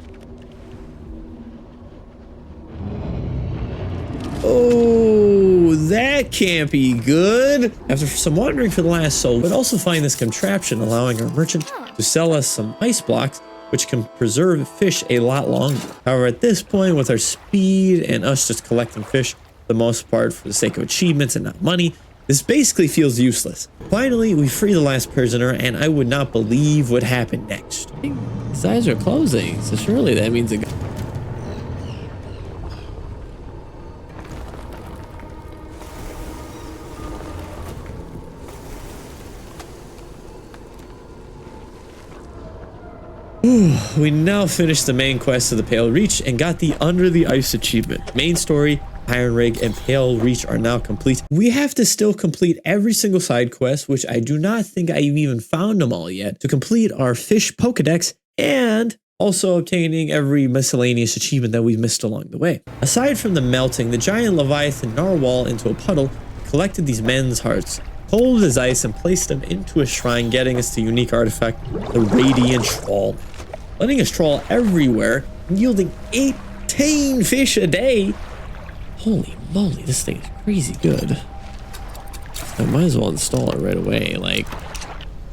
Oh, that can't be good. After some wandering for the last soul, we'd also find this contraption allowing our merchant to sell us some ice blocks, which can preserve fish a lot longer. However, at this point, with our speed and us just collecting fish for the most part for the sake of achievements and not money, this basically feels useless. Finally, we free the last prisoner, and I would not believe what happened next. His eyes are closing, so surely that means a... We now finished the main quest of the Pale Reach and got the Under the Ice achievement. Main story, Iron Rig, and Pale Reach are now complete. We have to still complete every single side quest, which I do not think I've even found them all yet, to complete our fish Pokedex and also obtaining every miscellaneous achievement that we've missed along the way. Aside from the melting the giant Leviathan narwhal into a puddle, collected these men's hearts, cold as ice, and placed them into a shrine, getting us the unique artifact, the Radiant Trawl. Letting us trawl everywhere, and yielding 18 fish a day. Holy moly, this thing is crazy good. I might as well install it right away. Like,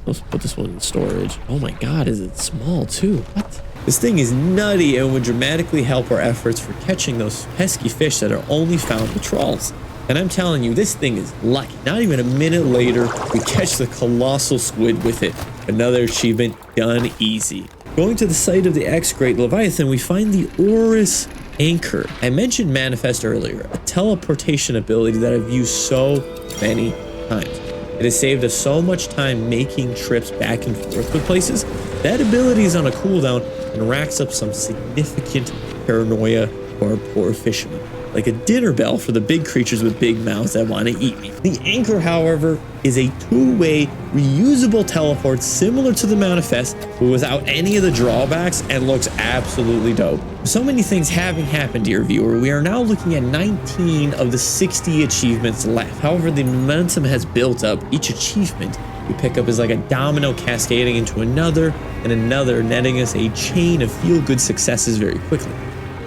let's put this one in storage. Oh my god, is it small too? What? This thing is nutty and would dramatically help our efforts for catching those pesky fish that are only found with trawls. And I'm telling you, this thing is lucky. Not even a minute later, we catch the colossal squid with it. Another achievement done easy. Going to the site of the X-Great Leviathan, we find the Oris Anchor. I mentioned Manifest earlier, a teleportation ability that I've used so many times. It has saved us so much time making trips back and forth with places. That ability is on a cooldown and racks up some significant paranoia for our poor fishermen. Like a dinner bell for the big creatures with big mouths that want to eat me. The Anchor, however, is a two-way reusable teleport similar to the Manifest, but without any of the drawbacks, and looks absolutely dope. So many things having happened, dear viewer, we are now looking at 19 of the 60 achievements left. However, the momentum has built up. Each achievement we pick up is like a domino cascading into another and another, netting us a chain of feel-good successes very quickly.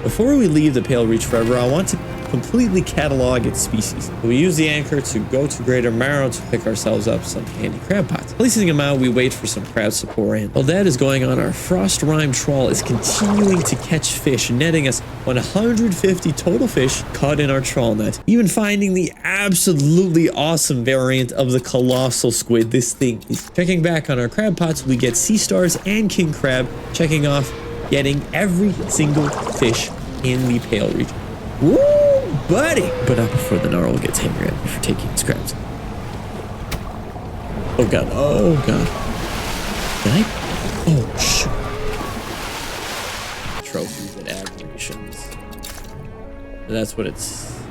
Before we leave the Pale Reach forever, I want to completely catalog its species. We use the Anchor to go to Greater Marrow to pick ourselves up some handy crab pots. Placing them out, we wait for some crabs to pour in. While that is going on, our Frost Rime Trawl is continuing to catch fish, netting us 150 total fish caught in our trawl net. Even finding the absolutely awesome variant of the colossal squid. This thing is checking back on our crab pots. We get sea stars and king crab, checking off getting every single fish in the Pale Reach. Woo, buddy! But not before the narwhal gets angry at me for taking his crabs. Oh god, oh god. Did I? Oh shoot. Trophies and admirations. That's what it's...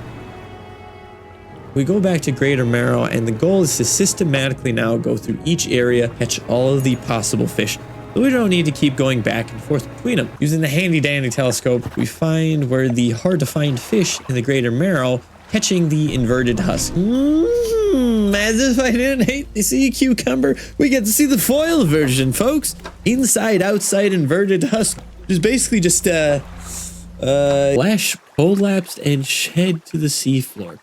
We go back to Greater Marrow, and the goal is to systematically now go through each area, catch all of the possible fish. So we don't need to keep going back and forth between them. Using the handy-dandy telescope, we find where the hard-to-find fish in the Greater Marrow catching the inverted husk. as if I didn't hate the sea cucumber, we get to see the foil version, folks. Inside, outside, inverted husk. Which is basically just, Flesh prolapsed and shed to the seafloor.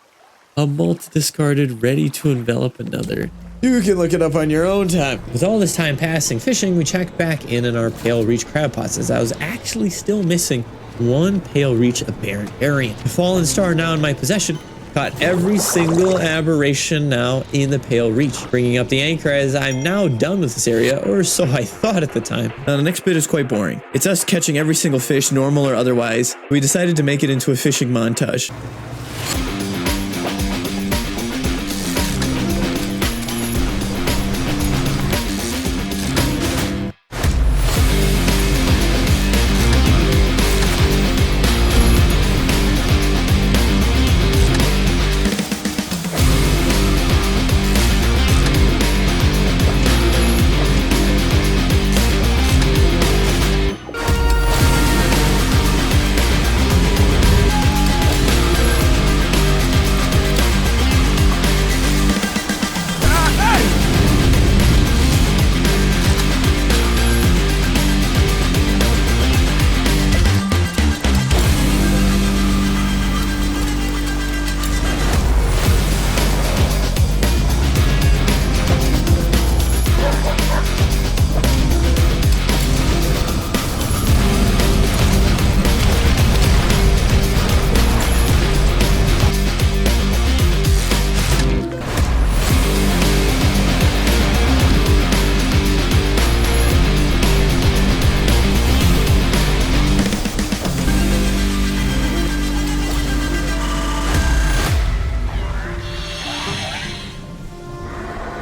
A molt discarded, ready to envelop another. You can look it up on your own time. With all this time passing fishing, we checked back in our Pale Reach crab pots as I was actually still missing one Pale Reach aberrant variant. The fallen star now in my possession caught every single aberration now in the Pale Reach, bringing up the anchor as I'm now done with this area, or so I thought at the time. Now the next bit is quite boring. It's us catching every single fish, normal or otherwise. We decided to make it into a fishing montage.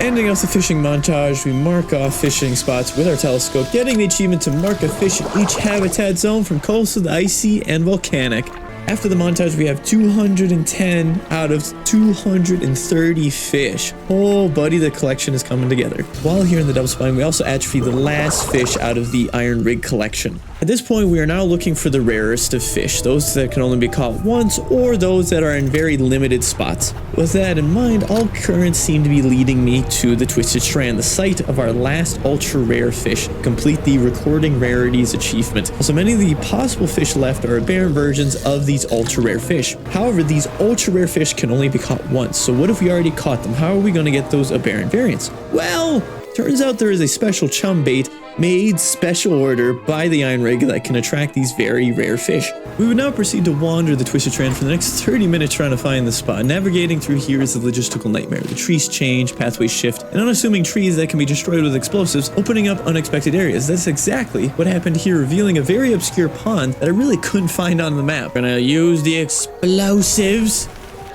Ending off the fishing montage, we mark off fishing spots with our telescope, getting the achievement to mark a fish in each habitat zone from coastal to icy and volcanic. After the montage, we have 210 out of 230 fish. Oh, buddy, the collection is coming together. While here in the double spine, we also atrophy the last fish out of the iron rig collection. At this point, we are now looking for the rarest of fish, those that can only be caught once or those that are in very limited spots. With that in mind, all currents seem to be leading me to the Twisted Strand, the site of our last ultra rare fish. Complete the recording rarities achievement. Also, many of the possible fish left are aberrant versions of these ultra rare fish. However, these ultra rare fish can only be caught once, so what if we already caught them? How are we going to get those aberrant variants? Well, turns out there is a special chum bait made special order by the Iron Rig that can attract these very rare fish. We would now proceed to wander the Twisted Strand for the next 30 minutes trying to find the spot. Navigating through here is a logistical nightmare. The trees change, pathways shift, and unassuming trees that can be destroyed with explosives, opening up unexpected areas. That's exactly what happened here, revealing a very obscure pond that I really couldn't find on the map. We're gonna use the explosives.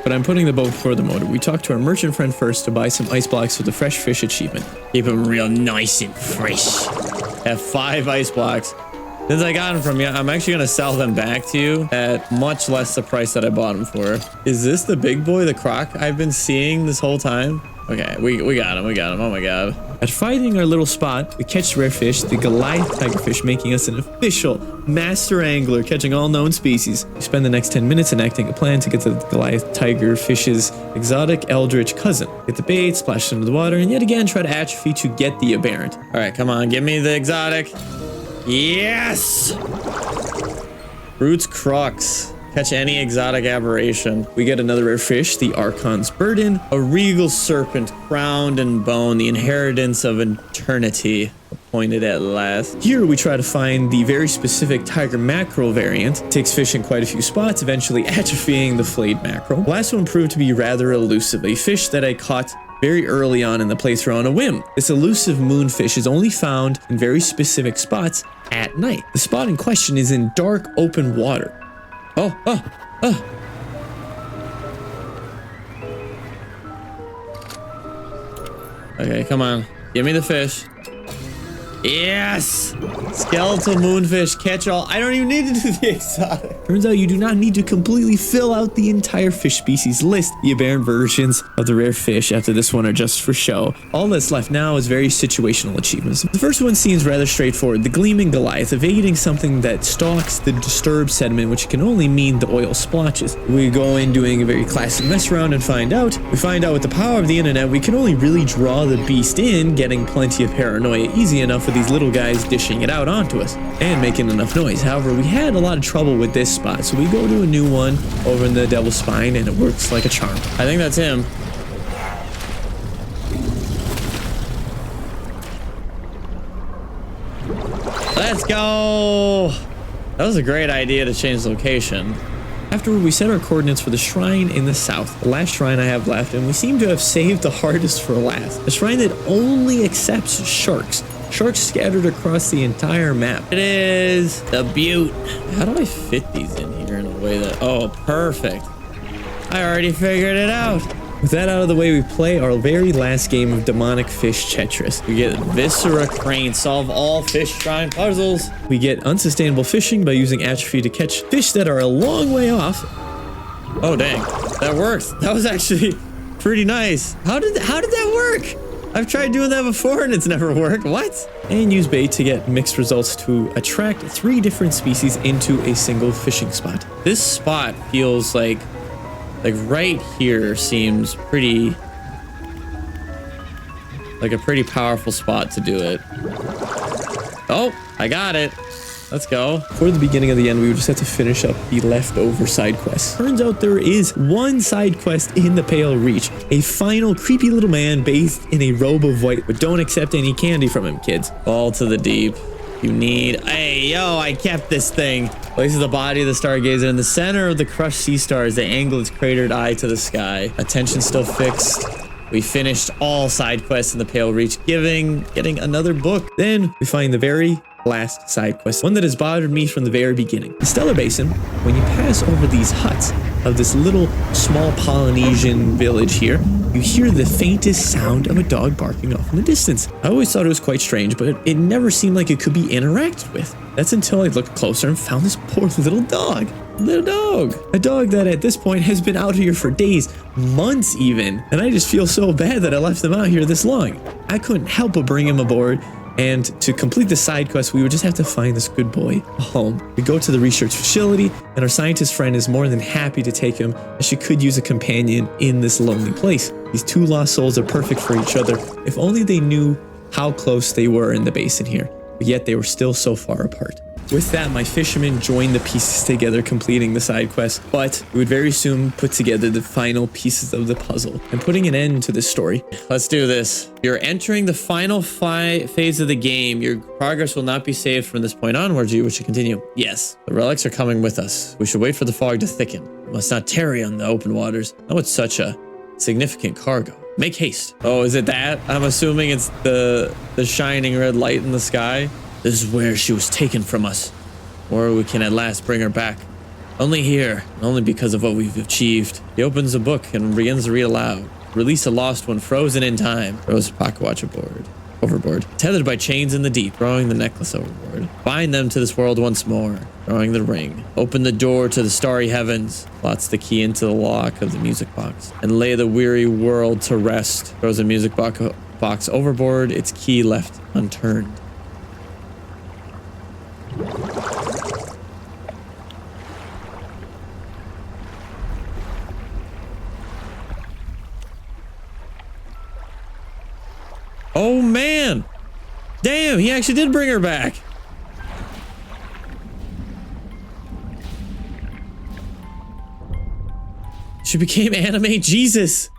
But I'm putting the boat before the motor. We talked to our merchant friend first to buy some ice blocks for the fresh fish achievement. Keep them real nice and fresh. Have 5 ice blocks. Since I got them from you, I'm actually going to sell them back to you at much less the price that I bought them for. Is this the big boy, the croc I've been seeing this whole time? Okay, we got him. Oh my god. At finding our little spot, we catch rare fish, the Goliath tigerfish, making us an official master angler, catching all known species. We spend the next 10 minutes enacting a plan to get the Goliath tigerfish's exotic eldritch cousin. Get the bait, splash it into the water, and yet again try to atrophy to get the aberrant. All right, come on, give me the exotic. Yes! Roots Crux. Catch any exotic aberration. We get another rare fish, the Archon's Burden, a regal serpent, crowned and bone, the inheritance of eternity, appointed at last. Here we try to find the very specific tiger mackerel variant. Takes fish in quite a few spots, eventually atrophying the flayed mackerel. The last one proved to be rather elusive, a fish that I caught very early on in the playthrough on a whim. This elusive moonfish is only found in very specific spots at night. The spot in question is in dark open water. Oh. Okay, come on. Give me the fish. Yes! Skeletal moonfish catch-all. I don't even need to do the exotic. Turns out you do not need to completely fill out the entire fish species list. The aberrant versions of the rare fish after this one are just for show. All that's left now is very situational achievements. The first one seems rather straightforward. The gleaming Goliath, evading something that stalks the disturbed sediment, which can only mean the oil splotches. We go in doing a very classic mess around and find out. We find out with the power of the internet, we can only really draw the beast in, getting plenty of paranoia easy enough for these little guys dishing it out onto us and making enough noise. However, we had a lot of trouble with this spot, so we go to a new one over in the Devil's Spine and it works like a charm. I think that's him. Let's go! That was a great idea to change location. Afterward, we set our coordinates for the shrine in the south, the last shrine I have left, and we seem to have saved the hardest for last. A shrine that only accepts sharks. Sharks scattered across the entire map. It is the Butte. How do I fit these in here in a way that... Oh, perfect. I already figured it out. With that out of the way, we play our very last game of demonic fish Tetris. We get Viscera Crane, solve all fish shrine puzzles. We get unsustainable fishing by using atrophy to catch fish that are a long way off. Oh, dang. That worked. That was actually pretty nice. How did that work? I've tried doing that before and it's never worked. What? And use bait to get mixed results to attract 3 different species into a single fishing spot. This spot feels like right here seems pretty, like a pretty powerful spot to do it. Oh, I got it. Let's go. For the beginning of the end, we would just have to finish up the leftover side quest. Turns out there is one side quest in the Pale Reach. A final creepy little man bathed in a robe of white, but don't accept any candy from him, kids. Fall to the deep. You need... Hey, yo, I kept this thing. Places the body of the stargazer in the center of the crushed sea stars. They angle its cratered eye to the sky. Attention still fixed. We finished all side quests in the Pale Reach, getting another book. Then we find the very last side quest, one that has bothered me from the very beginning. The Stellar Basin, when you pass over these huts of this little small Polynesian village here, you hear the faintest sound of a dog barking off in the distance. I always thought it was quite strange, but it never seemed like it could be interacted with. That's until I looked closer and found this poor little dog. Little dog. A dog that at this point has been out here for days, months even, and I just feel so bad that I left him out here this long. I couldn't help but bring him aboard, and to complete the side quest, we would just have to find this good boy a home. We go to the research facility, and our scientist friend is more than happy to take him, as she could use a companion in this lonely place. These 2 lost souls are perfect for each other, if only they knew how close they were in the basin here, but yet they were still so far apart. With that, my fishermen joined the pieces together, completing the side quest, but we would very soon put together the final pieces of the puzzle and putting an end to this story. Let's do this. You're entering the final phase of the game. Your progress will not be saved from this point onwards. You wish to continue? Yes. The relics are coming with us. We should wait for the fog to thicken. We must not tarry on the open waters. Not with such a significant cargo. Make haste. Oh, is it that? I'm assuming it's the shining red light in the sky. This is where she was taken from us, or we can at last bring her back. Only here, and only because of what we've achieved. He opens a book and begins to read aloud. Release a lost one frozen in time. Throws a pocket watch overboard. Tethered by chains in the deep, throwing the necklace overboard. Bind them to this world once more, throwing the ring. Open the door to the starry heavens. Slots the key into the lock of the music box. And lay the weary world to rest. Throws the music box overboard, its key left unturned. Oh man! Damn, he actually did bring her back. She became anime Jesus.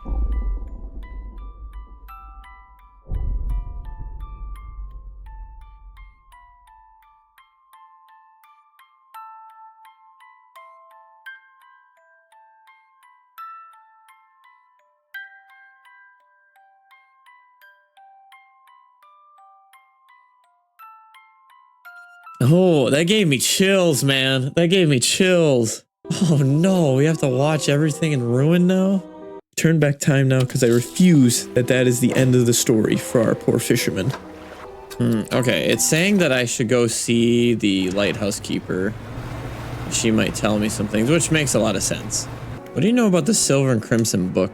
Oh, that gave me chills, man. That gave me chills. Oh no, we have to watch everything in ruin now? Turn back time now because I refuse that is the end of the story for our poor fishermen. Okay, it's saying that I should go see the lighthouse keeper. She might tell me some things, which makes a lot of sense. What do you know about the Silver and Crimson book?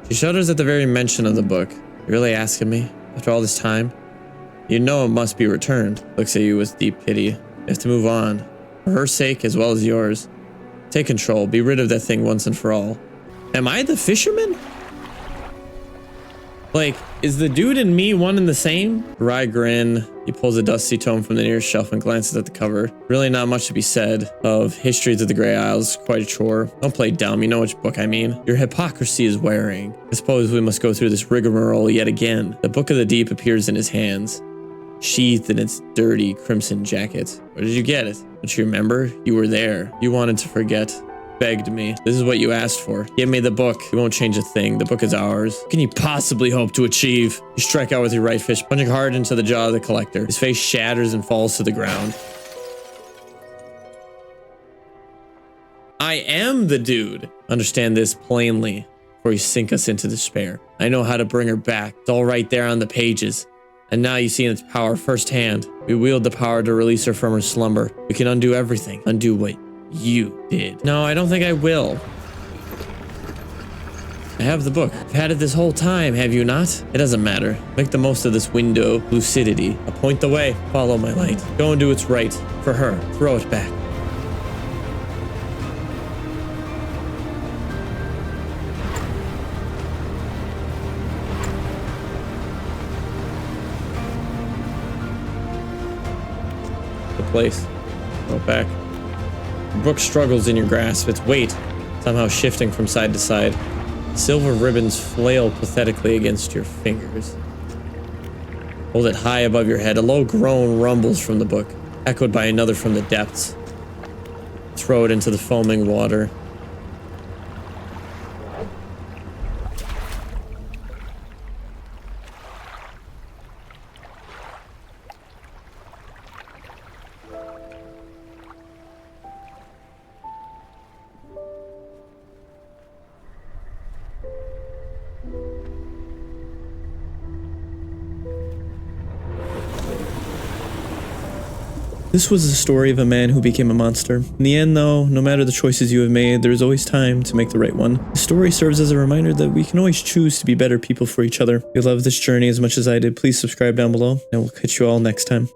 She shudders at the very mention of the book. You really asking me? After all this time? You know it must be returned. Looks at you with deep pity. You have to move on. For her sake as well as yours. Take control. Be rid of that thing once and for all. Am I the fisherman? Like, is the dude and me one and the same? Wry grin. He pulls a dusty tome from the nearest shelf and glances at the cover. Really not much to be said of Histories of the Grey Isles. Quite a chore. Don't play dumb. You know which book I mean. Your hypocrisy is wearing. I suppose we must go through this rigmarole yet again. The Book of the Deep appears in his hands, sheathed in its dirty crimson jacket. Where did you get it? Don't you remember? You were there. You wanted to forget. Begged me. This is what you asked for. Give me the book. You won't change a thing. The book is ours. What can you possibly hope to achieve? You strike out with your right fist, punching hard into the jaw of the collector. His face shatters and falls to the ground. I am the dude. Understand this plainly, before you sink us into despair. I know how to bring her back. It's all right there on the pages. And now you see in its power firsthand. We wield the power to release her from her slumber. We can undo everything. Undo what you did. No, I don't think I will. I have the book. You've had it this whole time, have you not? It doesn't matter. Make the most of this window of lucidity. I'll point the way. Follow my light. Go and do what's right. For her. Throw it back. The place. Throw it back. The book struggles in your grasp, its weight somehow shifting from side to side. Silver ribbons flail pathetically against your fingers. Hold it high above your head. A low groan rumbles from the book, echoed by another from the depths. Throw it into the foaming water. This was the story of a man who became a monster. In the end, though, no matter the choices you have made, there is always time to make the right one. The story serves as a reminder that we can always choose to be better people for each other. If you love this journey as much as I did, please subscribe down below, and we'll catch you all next time.